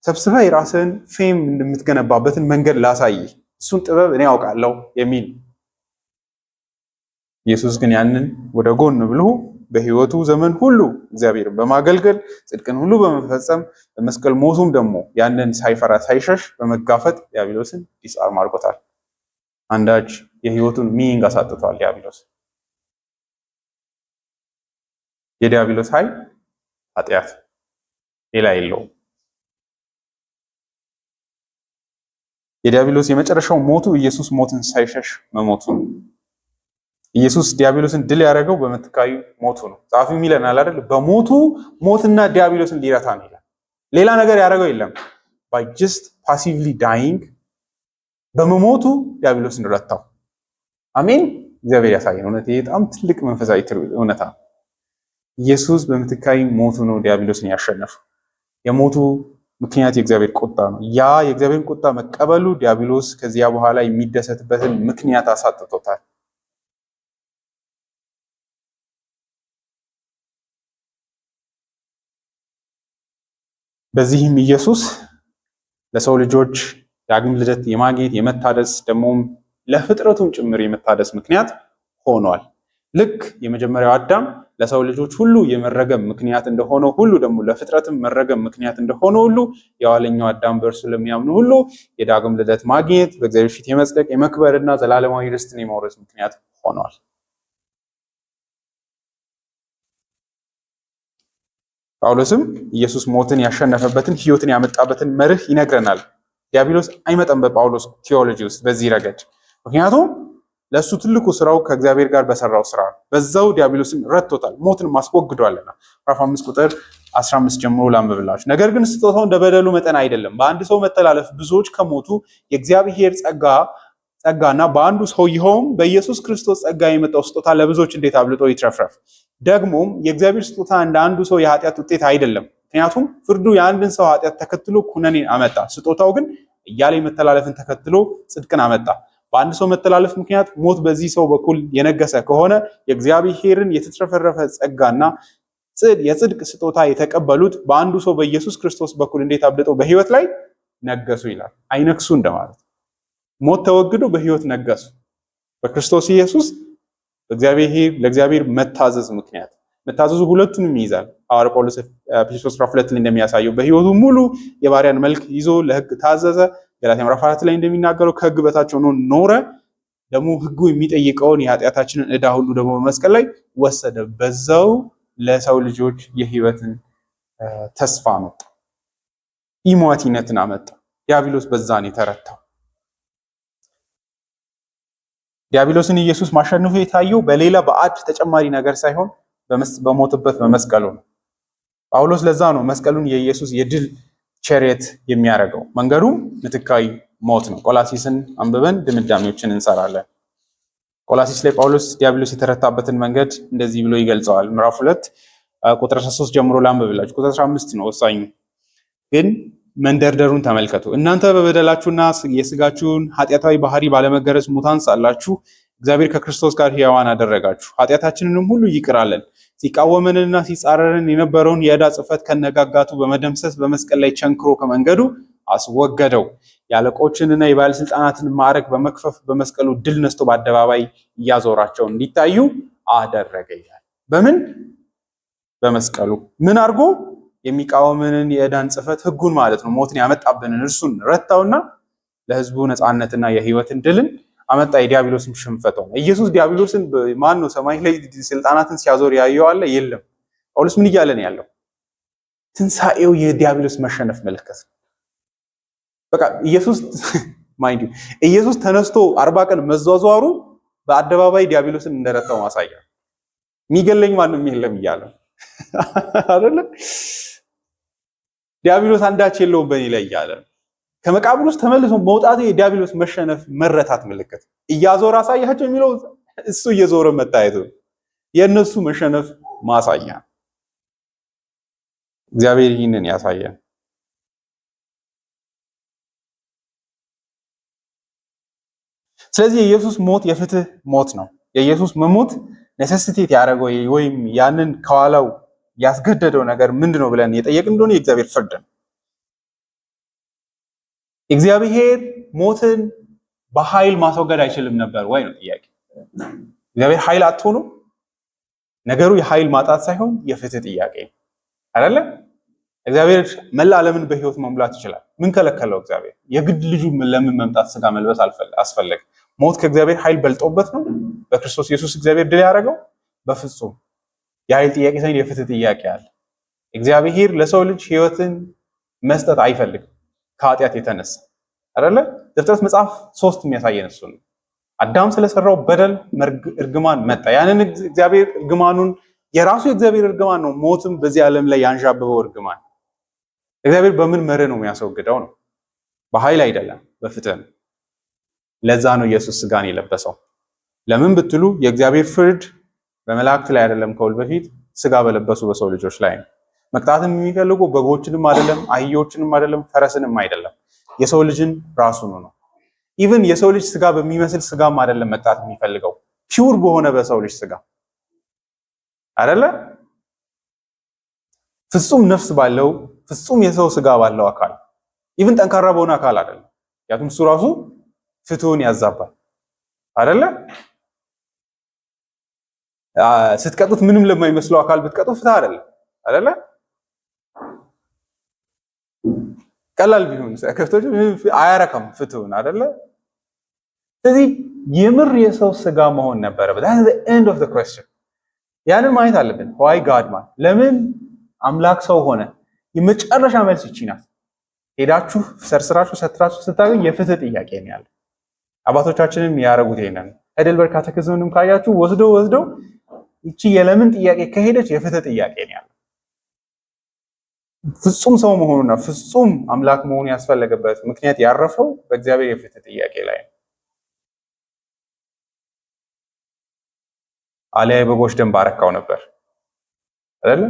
ሰብስበ የራስህን ፌም እንደምትገነባበትን መንገድ ላሳይ፣ እሱን ጥበብ እኔ ያውቃለሁ የሚል ኢየሱስ ግን ያንን ወደ ጎን ብሎ በህይወቱ ዘመን ሁሉ እግዚአብሔርን በማገልገል ጽድቅን ሁሉ በመፈጸም በመስቀል ሞቱም ደግሞ ያንን ሳይፈራ ሳይሸሽ በመጋፈጥ ዲያብሎስን ዲስአርም አድርጎታል። አንዳች የህይወቱን ሚኒንግ አሳጥቷል። ዲያብሎስ የዲያብሎስ ኃይል ኃጢአት ሌላ የለውም። የዲያብሎስ የመጨረሻው ሞቱ ኢየሱስ ሞትን ሳይሸሽ መሞቱ ነው። ኢየሱስ ዲያብሎስን ድል ያደረገው በምትካዩ ሞቱ ነው። ጻፊው ይለናል አይደል? በሞቱ ሞትና ዲያብሎስን ሊረታ ነው ይላል። ሌላ ነገር ያደረገው የለም። by just passively dying በመሞቱ ዲያብሎስን ረታው። አሜን። እግዚአብሔር ያሳየን። እውነት ይሄ በጣም ትልቅ መንፈሳዊ እውነታ ነው። ኢየሱስ በምትካዩ ሞቱ ነው ዲያብሎስን ያሸነፈው። የሞቱ ምክንያት የእግዚአብሔር ቁጣ ነው። ያ የእግዚአብሔርን ቁጣ መቀበሉ ዲያብሎስ ከዚያ በኋላ የሚደሰትበትን ምክንያት አሳጥቶታል። በዚህም ኢየሱስ ለሰው ልጆች ዳግም ልደት የማግኘት የመታደስ ደግሞም ለፍጥረቱም ጭምር የመታደስ ምክንያት ሆኗል። ልክ የመጀመሪያው አዳም ለሰው ልጆች ሁሉ የመረገም ምክንያት እንደሆነው ሁሉ ደግሞ ለፍጥረትም መረገም ምክንያት እንደሆነው ሁሉ የኋለኛው አዳም በእርሱ ለሚያምኑ ሁሉ የዳግም ልደት ማግኘት በእግዚአብሔር ፊት የመጽደቅ የመክበርና ዘላለማዊ ርስትን የመውረስ ምክንያት ሆኗል። ጳውሎስም ኢየሱስ ሞትን ያሸነፈበትን ሕይወትን ያመጣበትን መርህ ይነግረናል። ዲያብሎስ አይመጣም በጳውሎስ ቲዮሎጂ ውስጥ በዚህ ረገድ። ምክንያቱም ለሱ ትልቁ ስራው ከእግዚአብሔር ጋር በሰራው ስራ በዛው ዲያብሎስን ረቶታል፣ ሞትን ማስወግዷልና። ምዕራፍ 5 ቁጥር 15 ጀምሮ ላንብብላችሁ። ነገር ግን ስጦታው እንደ በደሉ መጠን አይደለም። በአንድ ሰው መተላለፍ ብዙዎች ከሞቱ የእግዚአብሔር ጸጋና በአንዱ ሰው ይኸውም በኢየሱስ ክርስቶስ ጸጋ የመጣው ስጦታ ለብዙዎች እንዴት አብልጦ ይትረፍረፍ። ደግሞም የእግዚአብሔር ስጦታ እንደ አንዱ ሰው የኃጢአት ውጤት አይደለም። ምክንያቱም ፍርዱ የአንድን ሰው ኃጢአት ተከትሎ ኩነኔን አመጣ፣ ስጦታው ግን እያለ መተላለፍን ተከትሎ ጽድቅን አመጣ። በአንድ ሰው መተላለፍ ምክንያት ሞት በዚህ ሰው በኩል የነገሰ ከሆነ የእግዚአብሔርን የተትረፈረፈ ጸጋና የጽድቅ ስጦታ የተቀበሉት በአንዱ ሰው በኢየሱስ ክርስቶስ በኩል እንዴት አብልጠው በህይወት ላይ ነገሱ ይላል። አይነክሱ እንደማለት። ሞት ተወግዶ በህይወት ነገሱ በክርስቶስ ኢየሱስ። ለእግዚአብሔር መታዘዝ ምክንያት መታዘዙ ሁለቱንም ይይዛል። ሐዋርያው ጳውሎስ ኤፌሶን 2 ላይ እንደሚያሳየው በህይወቱ ሙሉ የባሪያን መልክ ይዞ ለህግ ታዘዘ። ገላትያ ምዕራፍ 4 ላይ እንደሚናገረው ከህግ በታች ሆኖ ኖረ። ደግሞ ህጉ የሚጠይቀውን የኃጢአታችንን ዕዳ ሁሉ ደግሞ በመስቀል ላይ ወሰደ። በዛው ለሰው ልጆች የህይወትን ተስፋ አመጣ፣ ኢሟቲነትን አመጣ። ዲያብሎስ በዛን የተረታው። ዲያብሎስን ኢየሱስ ማሸነፉ የታየው በሌላ በአድ ተጨማሪ ነገር ሳይሆን በሞተበት በመስቀሉ ነው። ጳውሎስ ለዛ ነው መስቀሉን የኢየሱስ የድል ቸሬት የሚያደርገው። መንገዱም ምትካዊ ሞት ነው። ቆላሲስን አንብበን ድምዳሜዎችን እንሰራለን። ቆላሲስ ላይ ጳውሎስ ዲያብሎስ የተረታበትን መንገድ እንደዚህ ብሎ ይገልጸዋል። ምዕራፍ 2 ቁጥር 13 ጀምሮ ላንብብላችሁ። ቁጥር 15 ነው ወሳኙ። ግን መንደርደሩን ተመልከቱ። እናንተ በበደላችሁና የስጋችሁን ኃጢአታዊ ባህሪ ባለመገረዝ ሙታን ሳላችሁ እግዚአብሔር ከክርስቶስ ጋር ሕያዋን አደረጋችሁ፣ ኃጢአታችንንም ሁሉ ይቅር አለን። ሲቃወመንና ሲጻረረን የነበረውን የዕዳ ጽሕፈት ከነጋጋቱ በመደምሰስ በመስቀል ላይ ቸንክሮ ከመንገዱ አስወገደው። የአለቆችንና የባለስልጣናትን ማዕረግ በመክፈፍ በመስቀሉ ድል ነስቶ በአደባባይ እያዞራቸው እንዲታዩ አደረገ ይላል። በምን? በመስቀሉ። ምን አድርጎ? የሚቃወመንን የዕዳን ጽሕፈት ሕጉን ማለት ነው፣ ሞትን ያመጣብንን እርሱን ረታውና ለሕዝቡ ነፃነትና የሕይወትን ድልን አመጣ። የዲያብሎስን ሽንፈት ሆነ። ኢየሱስ ዲያብሎስን ማን ነው ሰማይ ላይ ስልጣናትን ሲያዞር ያየው አለ? የለም። ጳውሎስ ምን እያለ ነው ያለው? ትንሣኤው የዲያብሎስ መሸነፍ ምልክት ነው። በቃ ኢየሱስ ተነስቶ 40 ቀን መዟዟሩ በአደባባይ ዲያብሎስን እንደረታው ማሳያ። የሚገለኝ ማንም የለም እያለ አይደለ? ዲያብሎስ አንዳች የለውም በእኔ ላይ እያለ ከመቃብር ውስጥ ተመልሶ መውጣቱ የዲያብሎስ መሸነፍ መረታት ምልክት። እያዞረ አሳያቸው የሚለው እሱ እየዞረ መታየቱ የእነሱ መሸነፍ ማሳያ። እግዚአብሔር ይህንን ያሳያል። ስለዚህ የኢየሱስ ሞት የፍትህ ሞት ነው። የኢየሱስ መሞት ኔሴሲቴት ያደረገው ወይም ያንን ከኋላው ያስገደደው ነገር ምንድነው ብለን የጠየቅን እንደሆነ የእግዚአብሔር ፍርድ ነው። እግዚአብሔር ሞትን በኃይል ማስወገድ አይችልም ነበር ወይ ነው ጥያቄ። እግዚአብሔር ኃይል አጥቶ ነው? ነገሩ የኃይል ማጣት ሳይሆን የፍትህ ጥያቄ ነው አይደለ? እግዚአብሔር መላ ዓለምን በህይወት መሙላት ይችላል። ምን ከለከለው? እግዚአብሔር የግድ ልጁ ለምን መምጣት ስጋ መልበስ አስፈለገ? ሞት ከእግዚአብሔር ኃይል በልጦበት ነው በክርስቶስ ኢየሱስ እግዚአብሔር ድል ያደረገው? በፍጹም። የኃይል ጥያቄ ሳይሆን የፍትህ ጥያቄ አለ። እግዚአብሔር ለሰው ልጅ ህይወትን መስጠት አይፈልግም ከኃጢአት የተነሳ አይደለ? ዘፍጥረት መጽሐፍ 3 የሚያሳየን እሱ ነው። አዳም ስለሰራው በደል እርግማን መጣ። ያንን እግዚአብሔር እርግማኑን የራሱ የእግዚአብሔር እርግማን ነው። ሞትም በዚህ ዓለም ላይ ያንዣበበው እርግማን እግዚአብሔር በምን መርህ ነው የሚያስወግደው? ነው በኃይል አይደለም፣ በፍትህ ነው። ለዛ ነው ኢየሱስ ስጋን የለበሰው። ለምን ብትሉ የእግዚአብሔር ፍርድ በመላእክት ላይ አይደለም፣ ከሁሉ በፊት ስጋ በለበሱ በሰው ልጆች ላይ ነው። መቅጣትም የሚፈልጉ በጎችንም አይደለም፣ አህዮችንም አይደለም፣ ፈረስንም አይደለም፣ የሰው ልጅን ራሱን ነው። ኢቭን የሰው ልጅ ስጋ በሚመስል ስጋም አይደለም መቅጣት የሚፈልገው፣ ፒውር በሆነ በሰው ልጅ ስጋ አይደለ? ፍጹም ነፍስ ባለው ፍጹም የሰው ስጋ ባለው አካል፣ ኢቭን ጠንካራ በሆነ አካል አይደለም። ያቱም እሱ ራሱ ፍትሁን ያዛባል አይደለ? ስትቀጡት ምንም ለማይመስለው አካል ብትቀጡት ፍትህ አይደለም አይደለ? ቀላል ቢሆን ከፍቶች አያረካም ፍትሁን አይደለ? ስለዚህ የምር የሰው ስጋ መሆን ነበረበት። that's the end of the question። ያንን ማየት አለብን። why God man ለምን አምላክ ሰው ሆነ? የመጨረሻ መልስ ይቺ ናት። ሄዳችሁ ሰርስራችሁ ሰትራችሁ ስታገኝ የፍትህ ጥያቄ ነው ያለው። አባቶቻችንም ያረጉት ይሄንን ሄደልበርግ ካቴኪዝምንም ካያችሁ ወስደው ይቺ የለምን ጥያቄ ከሄደች የፍትህ ጥያቄ ነው ያለው። ፍጹም ሰው መሆኑና ፍጹም አምላክ መሆኑ ያስፈልገበት ምክንያት ያረፈው በእግዚአብሔር የፍትህ ጥያቄ ላይ ነው። አሊያ የበጎች ደም ባረካው ነበር አይደለ?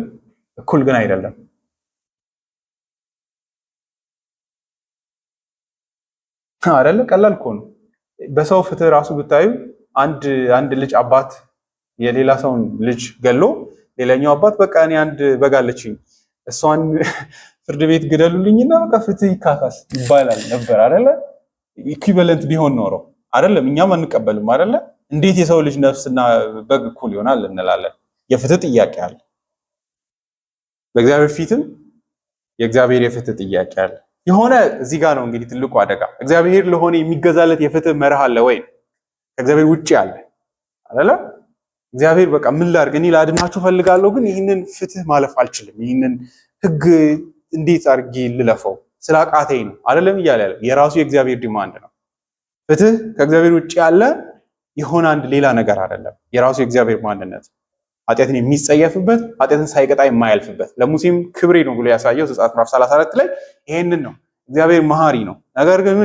እኩል ግን አይደለም። አይደለ? ቀላል እኮ ነው። በሰው ፍትህ ራሱ ብታዩ አንድ ልጅ አባት የሌላ ሰውን ልጅ ገሎ ሌላኛው አባት በቃ እኔ አንድ በግ አለችኝ እሷን ፍርድ ቤት ግደሉልኝና በቃ ፍትህ ይካካስ ይባላል ነበር አይደለ? ኢኩዊቫለንት ቢሆን ኖሮ አይደለም እኛም አንቀበልም አይደለ? እንዴት የሰው ልጅ ነፍስና በግ እኩል ይሆናል እንላለን። የፍትህ ጥያቄ አለ። በእግዚአብሔር ፊትም የእግዚአብሔር የፍትህ ጥያቄ አለ። የሆነ እዚህ ጋር ነው እንግዲህ ትልቁ አደጋ። እግዚአብሔር ለሆነ የሚገዛለት የፍትህ መርህ አለ ወይ? ከእግዚአብሔር ውጪ አለ አይደለ? እግዚአብሔር በቃ ምን ላድርግ እኔ ላድናችሁ ፈልጋለሁ፣ ግን ይህንን ፍትህ ማለፍ አልችልም፣ ይህንን ህግ እንዴት አድርጌ ልለፈው ስላቃተኝ ነው አይደለም እያለ ያለ የራሱ የእግዚአብሔር ዲማንድ ነው። ፍትህ ከእግዚአብሔር ውጪ ያለ የሆነ አንድ ሌላ ነገር አይደለም። የራሱ የእግዚአብሔር ማንነት ኃጢአትን የሚጸየፍበት ኃጢአትን ሳይቀጣ የማያልፍበት ለሙሴም ክብሬ ነው ብሎ ያሳየው ዘጸአት ምዕራፍ 34 ላይ ይሄንን ነው። እግዚአብሔር መሐሪ ነው፣ ነገር ግን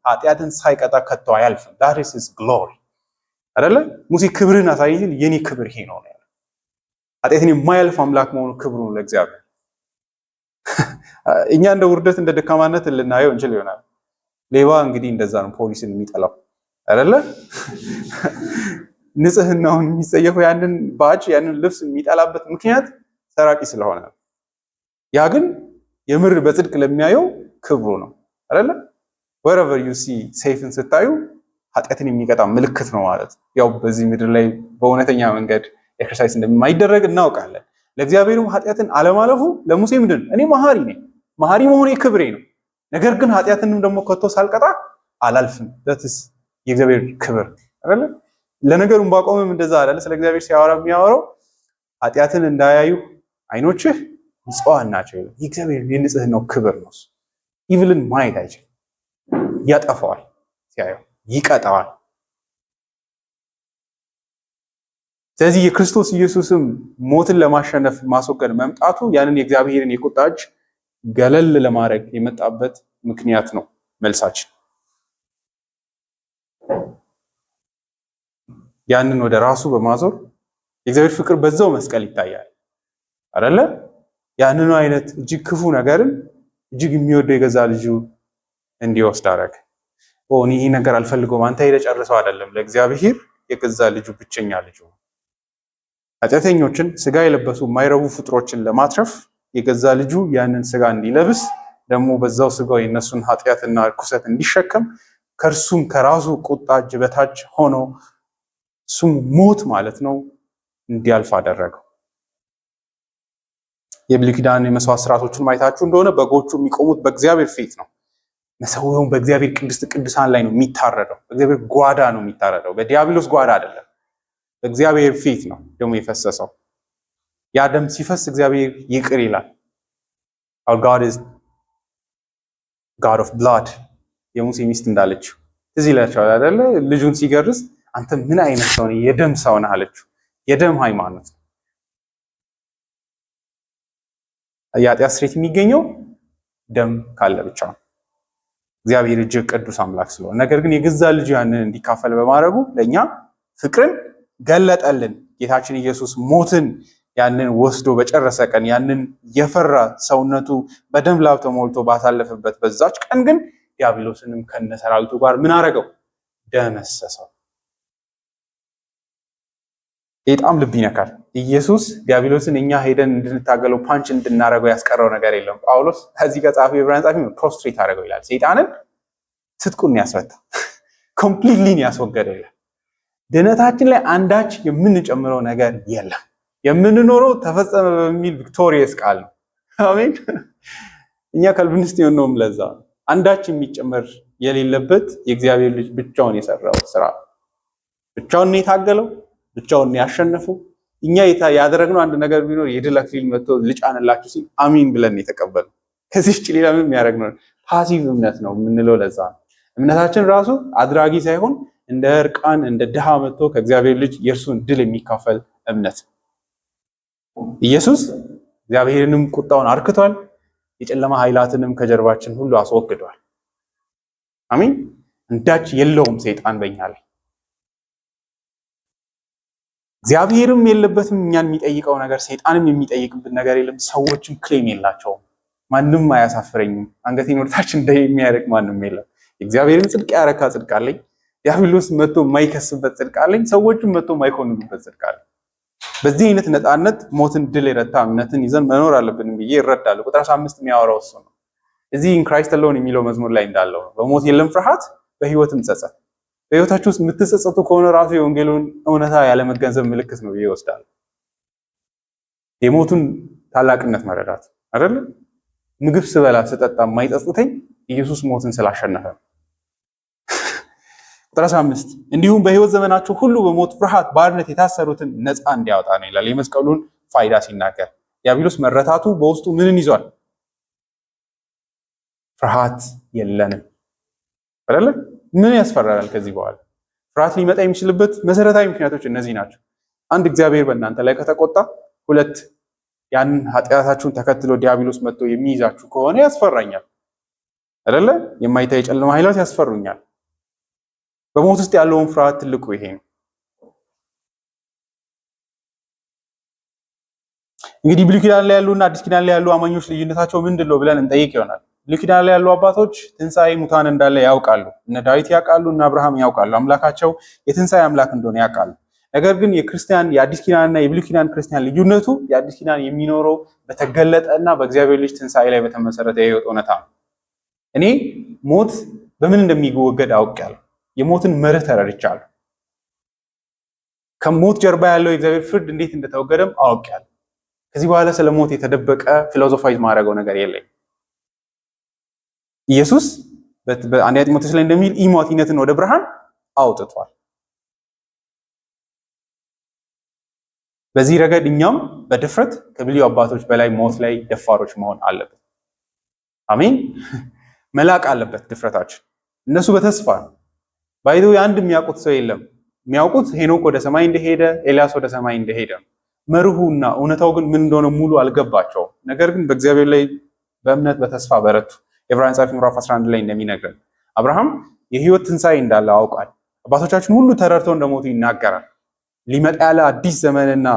ኃጢአትን ሳይቀጣ ከቶ አያልፍም። that is his glory አይደለ? ሙሴ ክብርን አሳየኝ፣ የኔ ክብር ይሄ ነው ያለው። ኃጢአትን የማያልፍ አምላክ መሆኑ ክብሩ ነው ለእግዚአብሔር። እኛ እንደ ውርደት እንደ ደካማነት ልናየው እንችል ይሆናል። ሌባ እንግዲህ እንደዛ ነው ፖሊስን የሚጠላው አይደለ? ንጽህናውን የሚጸየፈው ያንን ባጅ ያንን ልብስ የሚጠላበት ምክንያት ሰራቂ ስለሆነ፣ ያ ግን የምር በጽድቅ ለሚያየው ክብሩ ነው አይደለ? wherever you see ሰይፍን ስታዩ ኃጢአትን የሚቀጣ ምልክት ነው ማለት ነው። ያው በዚህ ምድር ላይ በእውነተኛ መንገድ ኤክሰርሳይዝ እንደማይደረግ እናውቃለን። ለእግዚአብሔርም ኃጢአትን አለማለፉ ለሙሴ ምንድን እኔ መሐሪ ነኝ፣ መሐሪ መሆኔ ክብሬ ነው፣ ነገር ግን ኃጢአትንም ደግሞ ከቶ ሳልቀጣ አላልፍም። that's የእግዚአብሔር ክብር አይደለ? ለነገሩ ባቆምም እንደዛ አይደለ? ስለ እግዚአብሔር ሲያወራ የሚያወራው ኃጢአትን እንዳያዩ አይኖችህ ንጹሃን ናቸው። የእግዚአብሔር የንጽህናው ክብር ነው። ኢቭልን ማየት አይችልም፣ ያጠፋዋል፣ ሲያየው ይቀጣዋል። ስለዚህ የክርስቶስ ኢየሱስም ሞትን ለማሸነፍ ማስወገድ መምጣቱ ያንን የእግዚአብሔርን የቁጣ እጅ ገለል ለማድረግ የመጣበት ምክንያት ነው። መልሳችን ያንን ወደ ራሱ በማዞር የእግዚአብሔር ፍቅር በዛው መስቀል ይታያል አይደለ? ያንኑ አይነት እጅግ ክፉ ነገርን እጅግ የሚወደው የገዛ ልጁ እንዲወስድ አደረገ። እኔ ይሄ ነገር አልፈልገውም አንተ ሄደህ ጨርሰው አይደለም። ለእግዚአብሔር የገዛ ልጁ ብቸኛ ልጁ ኃጢአተኞችን ስጋ የለበሱ የማይረቡ ፍጥሮችን ለማትረፍ የገዛ ልጁ ያንን ስጋ እንዲለብስ ደግሞ በዛው ስጋው የነሱን ኃጢአትና ርኩሰት እንዲሸከም ከርሱም ከራሱ ቁጣ እጅ በታች ሆኖ እሱም ሞት ማለት ነው እንዲያልፍ አደረገው። የብሉይ ኪዳን የመስዋዕት ስርዓቶችን ማየታችሁ እንደሆነ በጎቹ የሚቆሙት በእግዚአብሔር ፊት ነው። መሰዊያው በእግዚአብሔር ቅድስት ቅዱሳን ላይ ነው የሚታረደው። በእግዚአብሔር ጓዳ ነው የሚታረደው። በዲያብሎስ ጓዳ አይደለም፣ በእግዚአብሔር ፊት ነው ደሙ የፈሰሰው። ያ ደም ሲፈስ እግዚአብሔር ይቅር ይላል። Our God is God of blood። የሙሴ ሚስት እንዳለችው ትዝ ይላችኋል አይደለ? ልጁን ሲገርዝ አንተ ምን አይነት ሰው ነህ? የደም ሰው ነህ አለችው። የደም ሃይማኖት የኃጢአት ስርየት የሚገኘው ደም ካለ ብቻ ነው። እግዚአብሔር እጅግ ቅዱስ አምላክ ስለሆነ፣ ነገር ግን የገዛ ልጁ ያንን እንዲካፈል በማድረጉ ለእኛ ፍቅርን ገለጠልን። ጌታችን ኢየሱስ ሞትን ያንን ወስዶ በጨረሰ ቀን ያንን የፈራ ሰውነቱ በደም ላብ ተሞልቶ ባሳለፈበት በዛች ቀን ግን ዲያብሎስንም ከነሰራዊቱ ጋር ምን አረገው? ደመሰሰው። በጣም ልብ ይነካል። ኢየሱስ ዲያብሎስን እኛ ሄደን እንድንታገለው ፓንች እንድናረገው ያስቀረው ነገር የለም። ጳውሎስ ከዚህ ጋር ጻፊ ዕብራውያን ጻፊ ፕሮስትሬት አደረገው ይላል። ሰይጣንን ትጥቁን ያስፈታ ኮምፕሊትሊ ያስወገደው ይላል። ድነታችን ላይ አንዳች የምንጨምረው ነገር የለም። የምንኖረው ተፈጸመ በሚል ቪክቶሪየስ ቃል ነው። አሜን። እኛ ካልቪኒስት የሆነውም ለዛ አንዳች የሚጨመር የሌለበት የእግዚአብሔር ልጅ ብቻውን የሰራው ስራ፣ ብቻውን የታገለው፣ ብቻውን ያሸነፈው። እኛ ያደረግነው አንድ ነገር ቢኖር የድል አክሊል መጥቶ ልጫንላችሁ ሲል አሚን ብለን የተቀበለው። ከዚህ ውጭ ሌላ ምንም ያደረግነው ፓሲቭ እምነት ነው የምንለው። ለዛ ነው እምነታችን ራሱ አድራጊ ሳይሆን እንደ እርቃን እንደ ድሃ መጥቶ ከእግዚአብሔር ልጅ የእርሱን ድል የሚካፈል እምነት። ኢየሱስ እግዚአብሔርንም ቁጣውን አርክቷል፣ የጨለማ ኃይላትንም ከጀርባችን ሁሉ አስወግዷል። አሜን። አንዳች የለውም ሰይጣን በእኛ ላይ፣ እግዚአብሔርም የለበትም። እኛን የሚጠይቀው ነገር ሰይጣንም የሚጠይቅብን ነገር የለም። ሰዎችም ክሌም የላቸውም። ማንም አያሳፍረኝም፣ አንገቴን ወደታች እንደሚያደርግ ማንም የለም። እግዚአብሔርን ጽድቅ ያረካ ጽድቅ አለኝ። ዲያብሎስ መጥቶ የማይከስበት ጽድቅ አለኝ። ሰዎችም መጥቶ የማይኮንኑበት ጽድቅ አለኝ። በዚህ አይነት ነፃነት ሞትን ድል የረታ እምነትን ይዘን መኖር አለብን ብዬ እረዳለሁ። ቁጥር 15 የሚያወራው እሱ ነው። እዚህ ኢን ክራይስት አሎን የሚለው መዝሙር ላይ እንዳለው ነው። በሞት የለም ፍርሃት፣ በህይወትም ጸጸት። በህይወታችሁ ውስጥ የምትጸጸቱ ከሆነ ራሱ የወንጌሉን እውነታ ያለመገንዘብ ምልክት ነው ብዬ እወስዳለሁ። የሞቱን ታላቅነት መረዳት አይደለ? ምግብ ስበላ ስጠጣ የማይጸጽተኝ ኢየሱስ ሞትን ስላሸነፈ ነው። ቁጥር 15 እንዲሁም በህይወት ዘመናቸው ሁሉ በሞት ፍርሃት ባርነት የታሰሩትን ነፃ እንዲያወጣ ነው ይላል። የመስቀሉን ፋይዳ ሲናገር ዲያብሎስ መረታቱ በውስጡ ምንን ይዟል? ፍርሃት የለንም አይደለ? ምን ያስፈራራል? ከዚህ በኋላ ፍርሃት ሊመጣ የሚችልበት መሰረታዊ ምክንያቶች እነዚህ ናቸው። አንድ፣ እግዚአብሔር በእናንተ ላይ ከተቆጣ። ሁለት፣ ያንን ኃጢአታችሁን ተከትሎ ዲያብሎስ መጥቶ የሚይዛችሁ ከሆነ ያስፈራኛል አይደለ? የማይታይ ጨለማ ኃይላት ያስፈሩኛል። በሞት ውስጥ ያለውን ፍርሃት ትልቁ ይሄ ነው። እንግዲህ ብሉይ ኪዳን ላይ ያሉና አዲስ ኪዳን ላይ ያሉ አማኞች ልዩነታቸው ምንድነው ብለን እንጠይቅ ይሆናል። ብሉይ ኪዳን ላይ ያሉ አባቶች ትንሣኤ ሙታን እንዳለ ያውቃሉ። እነ ዳዊት ያውቃሉ፣ እነ አብርሃም ያውቃሉ። አምላካቸው የትንሣኤ አምላክ እንደሆነ ያውቃሉ። ነገር ግን የክርስቲያን የአዲስ ኪዳንና የብሉይ ኪዳን ክርስቲያን ልዩነቱ የአዲስ ኪዳን የሚኖረው በተገለጠና በእግዚአብሔር ልጅ ትንሣኤ ላይ በተመሰረተ የህይወት እውነታ ነው። እኔ ሞት በምን እንደሚወገድ አውቃለሁ። የሞትን መርህ ተረድቻለሁ። ከሞት ጀርባ ያለው የእግዚአብሔር ፍርድ እንዴት እንደተወገደም አውቃለሁ። ከዚህ በኋላ ስለ ሞት የተደበቀ ፊሎሶፋይዝ ማድረገው ነገር የለኝ። ኢየሱስ በአንደኛ ጢሞቴዎስ ላይ እንደሚል ኢሞቲነትን ወደ ብርሃን አውጥቷል። በዚህ ረገድ እኛም በድፍረት ከብሉይ አባቶች በላይ ሞት ላይ ደፋሮች መሆን አለበት። አሜን። መላቅ አለበት ድፍረታችን። እነሱ በተስፋ ባይዶ አንድ የሚያውቁት ሰው የለም። የሚያውቁት ሄኖክ ወደ ሰማይ እንደሄደ፣ ኤልያስ ወደ ሰማይ እንደሄደ። መርሁና እውነታው ግን ምን እንደሆነ ሙሉ አልገባቸውም። ነገር ግን በእግዚአብሔር ላይ በእምነት በተስፋ በረቱ። ዕብራውያን ጻፊ ምዕራፍ 11 ላይ እንደሚነግረን አብርሃም የህይወት ትንሣኤ እንዳለ አውቋል። አባቶቻችን ሁሉ ተረድተው እንደሞቱ ይናገራል። ሊመጣ ያለ አዲስ ዘመንና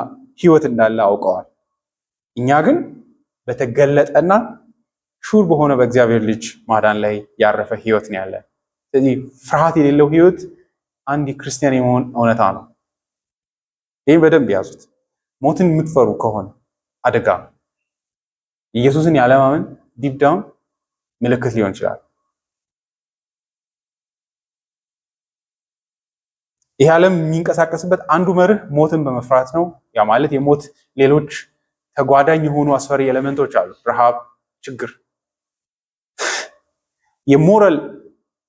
ህይወት እንዳለ አውቀዋል። እኛ ግን በተገለጠና ሹር በሆነ በእግዚአብሔር ልጅ ማዳን ላይ ያረፈ ህይወት ነው ያለን። ስለዚህ ፍርሃት የሌለው ህይወት አንድ ክርስቲያን የመሆን እውነታ ነው። ይህም በደንብ ያዙት። ሞትን የምትፈሩ ከሆነ አደጋ ነው። ኢየሱስን ያለማመን ዲፕ ዳውን ምልክት ሊሆን ይችላል። ይህ ዓለም የሚንቀሳቀስበት አንዱ መርህ ሞትን በመፍራት ነው። ያ ማለት የሞት ሌሎች ተጓዳኝ የሆኑ አስፈሪ ኤሌመንቶች አሉ። ረሃብ፣ ችግር። የሞራል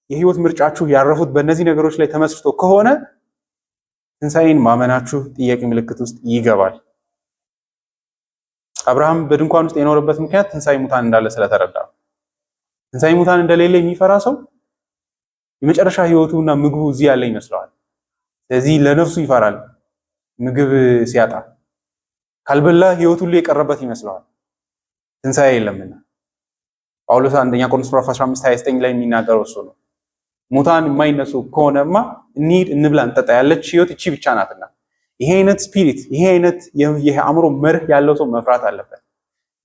የህይወት ምርጫችሁ ያረፉት በእነዚህ ነገሮች ላይ ተመስርቶ ከሆነ ትንሣኤን ማመናችሁ ጥያቄ ምልክት ውስጥ ይገባል። አብርሃም በድንኳን ውስጥ የኖረበት ምክንያት ትንሣኤ ሙታን እንዳለ ስለተረዳ። ትንሣኤ ሙታን እንደሌለ የሚፈራ ሰው የመጨረሻ ህይወቱና ምግቡ እዚህ ያለ ይመስለዋል። ስለዚህ ለነፍሱ ይፈራል። ምግብ ሲያጣ ካልበላ ህይወቱ ሁሉ የቀረበት ይመስለዋል። ትንሣኤ የለምና። ጳውሎስ አንደኛ ቆሮንቶስ ምዕራፍ 15:29 ላይ የሚናገረው እሱ ነው። ሙታን የማይነሱ ከሆነማ እንሂድ፣ እንብላ፣ እንጠጣ፣ ያለች ህይወት እቺ ብቻ ናትና። ይሄ አይነት ስፒሪት፣ ይሄ አይነት የአእምሮ መርህ ያለው ሰው መፍራት አለበት።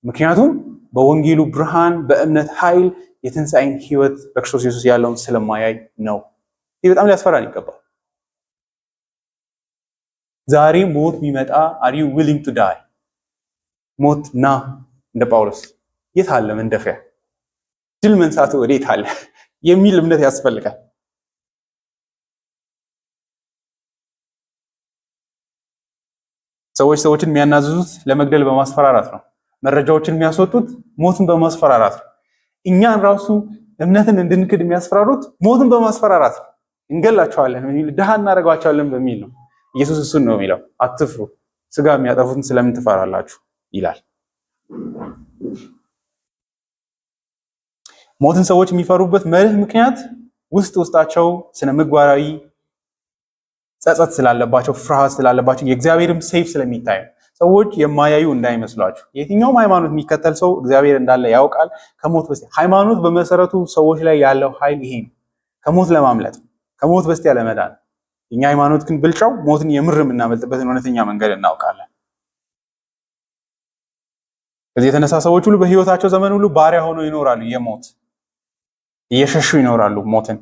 ምክንያቱም በወንጌሉ ብርሃን በእምነት ኃይል የትንሣኤን ህይወት በክርስቶስ ኢየሱስ ያለውን ስለማያይ ነው። ይህ በጣም ሊያስፈራን ይገባል። ዛሬ ሞት ቢመጣ are you willing to die? ሞት ና እንደ ጳውሎስ የት አለ መንደፊያ? ድል መንሳት ወዴት አለ የሚል እምነት ያስፈልጋል። ሰዎችን የሚያናዝዙት ለመግደል በማስፈራራት ነው። መረጃዎችን የሚያስወጡት ሞትን በማስፈራራት ነው። እኛን ራሱ እምነትን እንድንክድ የሚያስፈራሩት ሞትን በማስፈራራት ነው። እንገላቸዋለን በሚል ድሃ እናደርጋቸዋለን በሚል ነው። ኢየሱስ እሱን ነው የሚለው፣ አትፍሩ፣ ስጋ የሚያጠፉትን ስለምን ትፈራላችሁ ይላል። ሞትን ሰዎች የሚፈሩበት መርህ ምክንያት ውስጣቸው ስነ ምግባራዊ ጸጸት ስላለባቸው፣ ፍርሃት ስላለባቸው፣ የእግዚአብሔርም ሰይፍ ስለሚታይ ነው። ሰዎች የማያዩ እንዳይመስሏችሁ። የትኛውም ሃይማኖት የሚከተል ሰው እግዚአብሔር እንዳለ ያውቃል። ከሞት በስቲያ ሃይማኖት በመሰረቱ ሰዎች ላይ ያለው ኃይል ይሄ ነው፣ ከሞት ለማምለጥ፣ ከሞት በስቲያ ለመዳን። የኛ ሃይማኖት ግን ብልጫው ሞትን የምር የምናመልጥበትን እውነተኛ መንገድ እናውቃለን። ከዚህ የተነሳ ሰዎች ሁሉ በህይወታቸው ዘመን ሁሉ ባሪያ ሆነው ይኖራሉ። የሞት እየሸሹ ይኖራሉ። ሞትን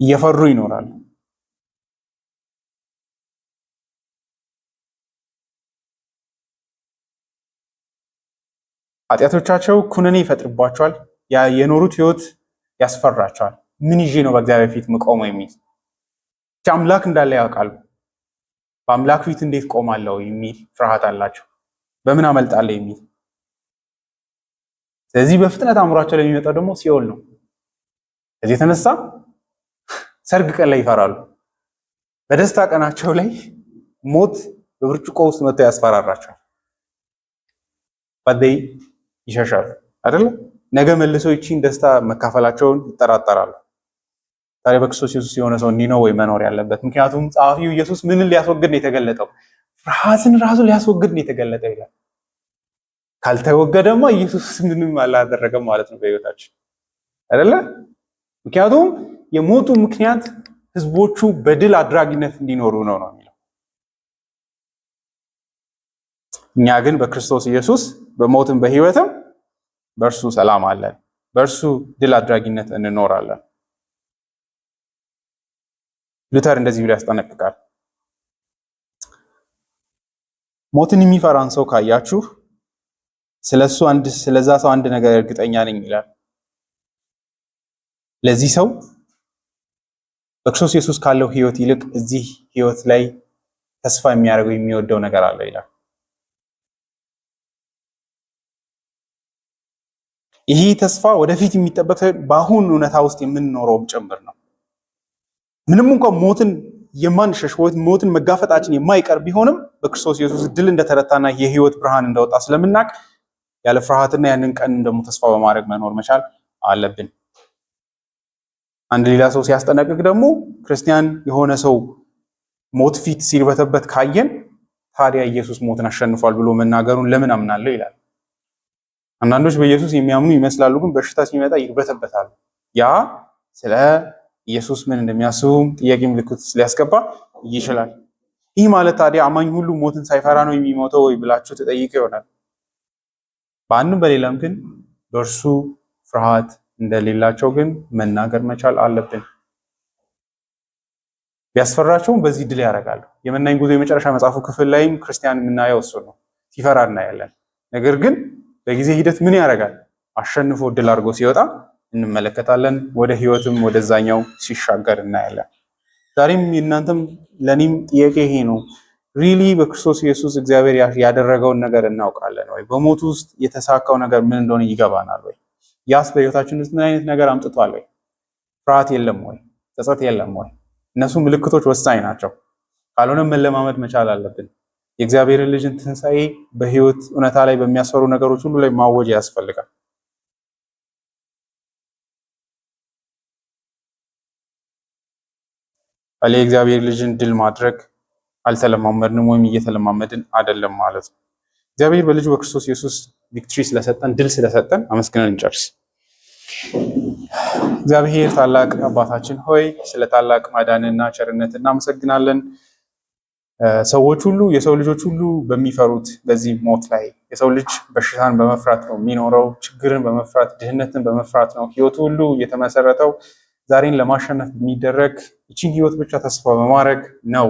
እየፈሩ ይኖራሉ። ኃጢአቶቻቸው ኩነኔ ይፈጥርባቸዋል። የኖሩት ህይወት ያስፈራቸዋል። ምን ይዤ ነው በእግዚአብሔር ፊት መቆመው የሚል አምላክ እንዳለ ያውቃሉ። በአምላክ ፊት እንዴት ቆማለሁ የሚል ፍርሃት አላቸው። በምን አመልጣለሁ የሚል። ስለዚህ በፍጥነት አእምሯቸው ላይ የሚመጣው ደግሞ ሲኦል ነው። ከዚህ የተነሳ ሰርግ ቀን ላይ ይፈራሉ። በደስታ ቀናቸው ላይ ሞት በብርጭቆ ውስጥ መጥቶ ያስፈራራቸዋል። ባደይ ይሸሻሉ አይደል? ነገ መልሶ ይቺን ደስታ መካፈላቸውን ይጠራጠራሉ። ታዲያ በክርስቶስ ኢየሱስ የሆነ ሰው እንዲህ ነው ወይ መኖር ያለበት? ምክንያቱም ጸሐፊው ኢየሱስ ምንን ሊያስወግድ ነው የተገለጠው? ፍርሃትን ራሱ ሊያስወግድ ነው የተገለጠው ይላል። ካልተወገደማ ኢየሱስ ምንም አላደረገም ማለት ነው በህይወታችን አይደለ? ምክንያቱም የሞቱ ምክንያት ህዝቦቹ በድል አድራጊነት እንዲኖሩ ነው የሚለው። እኛ ግን በክርስቶስ ኢየሱስ በሞትም በህይወትም በእርሱ ሰላም አለን። በእርሱ ድል አድራጊነት እንኖራለን። ሉተር እንደዚህ ብሎ ያስጠነቅቃል። ሞትን የሚፈራን ሰው ካያችሁ ስለዛ ሰው አንድ ነገር እርግጠኛ ነኝ ይላል። ለዚህ ሰው በክርስቶስ ኢየሱስ ካለው ህይወት ይልቅ እዚህ ህይወት ላይ ተስፋ የሚያደርገው የሚወደው ነገር አለ ይላል። ይህ ተስፋ ወደፊት የሚጠበቅ በአሁን እውነታ ውስጥ የምንኖረውም ጭምር ነው። ምንም እንኳን ሞትን የማንሸሽ ሞትን መጋፈጣችን የማይቀር ቢሆንም በክርስቶስ ኢየሱስ ድል እንደተረታና የህይወት ብርሃን እንደወጣ ስለምናቅ ያለ ፍርሃትና ያንን ቀን ደግሞ ተስፋ በማድረግ መኖር መቻል አለብን። አንድ ሌላ ሰው ሲያስጠነቅቅ ደግሞ ክርስቲያን የሆነ ሰው ሞት ፊት ሲርበተበት ካየን ታዲያ ኢየሱስ ሞትን አሸንፏል ብሎ መናገሩን ለምን አምናለሁ ይላል። አንዳንዶች በኢየሱስ የሚያምኑ ይመስላሉ፣ ግን በሽታ ሲመጣ ይርበተበታሉ። ያ ስለ ኢየሱስ ምን እንደሚያስቡም ጥያቄ ምልክት ሊያስገባ ይችላል። ይህ ማለት ታዲያ አማኝ ሁሉ ሞትን ሳይፈራ ነው የሚሞተው ወይ ብላችሁ ተጠይቁ ይሆናል። በአንድም በሌላም ግን በእርሱ ፍርሃት እንደሌላቸው ግን መናገር መቻል አለብን። ቢያስፈራቸውም በዚህ ድል ያደርጋሉ። የመናኝ ጉዞ የመጨረሻ መጽሐፉ ክፍል ላይም ክርስቲያን የምናየው እሱ ነው። ሲፈራ እናያለን። ነገር ግን በጊዜ ሂደት ምን ያደርጋል? አሸንፎ ድል አድርጎ ሲወጣ እንመለከታለን። ወደ ህይወትም ወደዛኛው ሲሻገር እናያለን። ዛሬም የእናንተም ለኔም ጥያቄ ይሄ ነው። ሪሊ በክርስቶስ ኢየሱስ እግዚአብሔር ያደረገውን ነገር እናውቃለን ወይ? በሞቱ ውስጥ የተሳካው ነገር ምን እንደሆነ ይገባናል ወይ? ያስ በህይወታችን ውስጥ ምን አይነት ነገር አምጥቷል ወይ? ፍርሃት የለም ወይ? ጸጸት የለም ወይ? እነሱ ምልክቶች ወሳኝ ናቸው። ካልሆነም መለማመድ መቻል አለብን። የእግዚአብሔርን ልጅን ትንሣኤ በህይወት እውነታ ላይ በሚያስፈሩ ነገሮች ሁሉ ላይ ማወጅ ያስፈልጋል። አለ የእግዚአብሔር ልጅን ድል ማድረግ አልተለማመድንም ወይም እየተለማመድን አይደለም ማለት ነው። እግዚአብሔር በልጁ በክርስቶስ ኢየሱስ ቪክትሪ ስለሰጠን ድል ስለሰጠን አመስግነን እንጨርስ። እግዚአብሔር ታላቅ አባታችን ሆይ ስለ ታላቅ ማዳንና ቸርነት እናመሰግናለን። ሰዎች ሁሉ የሰው ልጆች ሁሉ በሚፈሩት በዚህ ሞት ላይ የሰው ልጅ በሽታን በመፍራት ነው የሚኖረው። ችግርን በመፍራት ድህነትን በመፍራት ነው ህይወቱ ሁሉ የተመሰረተው ዛሬን ለማሸነፍ የሚደረግ ይችን ህይወት ብቻ ተስፋ በማድረግ ነው።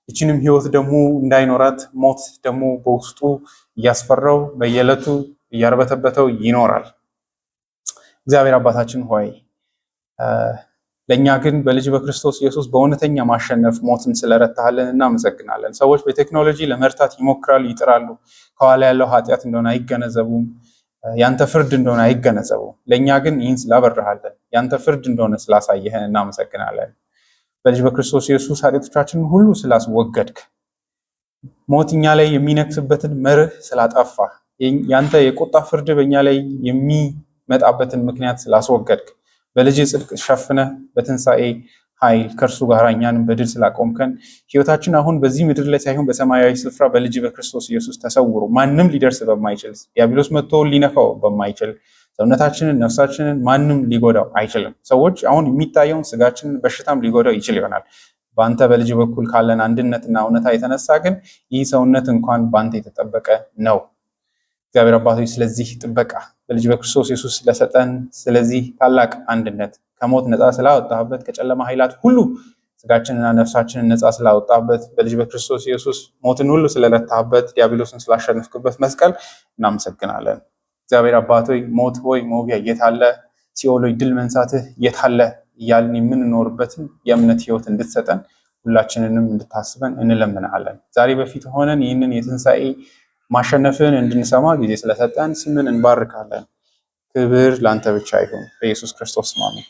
ይችንም ህይወት ደግሞ እንዳይኖራት ሞት ደግሞ በውስጡ እያስፈራው በየዕለቱ እያርበተበተው ይኖራል። እግዚአብሔር አባታችን ሆይ ለእኛ ግን በልጅ በክርስቶስ ኢየሱስ በእውነተኛ ማሸነፍ ሞትን ስለረታሃልን እናመሰግናለን። ሰዎች በቴክኖሎጂ ለመርታት ይሞክራሉ፣ ይጥራሉ። ከኋላ ያለው ኃጢአት እንደሆነ አይገነዘቡም። ያንተ ፍርድ እንደሆነ አይገነዘቡም። ለእኛ ግን ይህን ስላበራሃለን ያንተ ፍርድ እንደሆነ ስላሳየህን እናመሰግናለን። በልጅ በክርስቶስ ኢየሱስ ኃጢአቶቻችንን ሁሉ ስላስወገድክ፣ ሞት እኛ ላይ የሚነክስበትን መርህ ስላጠፋ፣ ያንተ የቁጣ ፍርድ በእኛ ላይ የሚመጣበትን ምክንያት ስላስወገድክ፣ በልጅ ጽድቅ ሸፍነህ በትንሣኤ ኃይል ከእርሱ ጋር እኛንም በድል ስላቆምከን ህይወታችን አሁን በዚህ ምድር ላይ ሳይሆን በሰማያዊ ስፍራ በልጅ በክርስቶስ ኢየሱስ ተሰውሮ ማንም ሊደርስ በማይችል ዲያብሎስ መጥቶ ሊነካው በማይችል ሰውነታችንን ነፍሳችንን ማንም ሊጎዳው አይችልም። ሰዎች አሁን የሚታየውን ስጋችንን በሽታም ሊጎዳው ይችል ይሆናል። በአንተ በልጅ በኩል ካለን አንድነትና እውነታ የተነሳ ግን ይህ ሰውነት እንኳን በአንተ የተጠበቀ ነው። እግዚአብሔር አባቶች ስለዚህ ጥበቃ በልጅ በክርስቶስ ኢየሱስ ስለሰጠን ስለዚህ ታላቅ አንድነት ከሞት ነፃ ስላወጣህበት ከጨለማ ኃይላት ሁሉ ስጋችንና ነፍሳችንን ነፃ ስላወጣህበት በልጅ በክርስቶስ ኢየሱስ ሞትን ሁሉ ስለረታህበት ዲያብሎስን ስላሸነፍክበት መስቀል እናመሰግናለን። እግዚአብሔር አባቶች ሞት ሆይ መውጊያ የታለ? ሲኦል ሆይ ድል መንሳትህ የታለ? እያልን የምንኖርበትን የእምነት ህይወት እንድትሰጠን ሁላችንንም እንድታስበን እንለምናለን። ዛሬ በፊት ሆነን ይህንን የትንሣኤ ማሸነፍን እንድንሰማ ጊዜ ስለሰጠን ስምን እንባርካለን። ክብር ለአንተ ብቻ ይሁን በኢየሱስ ክርስቶስ ስም አሜን።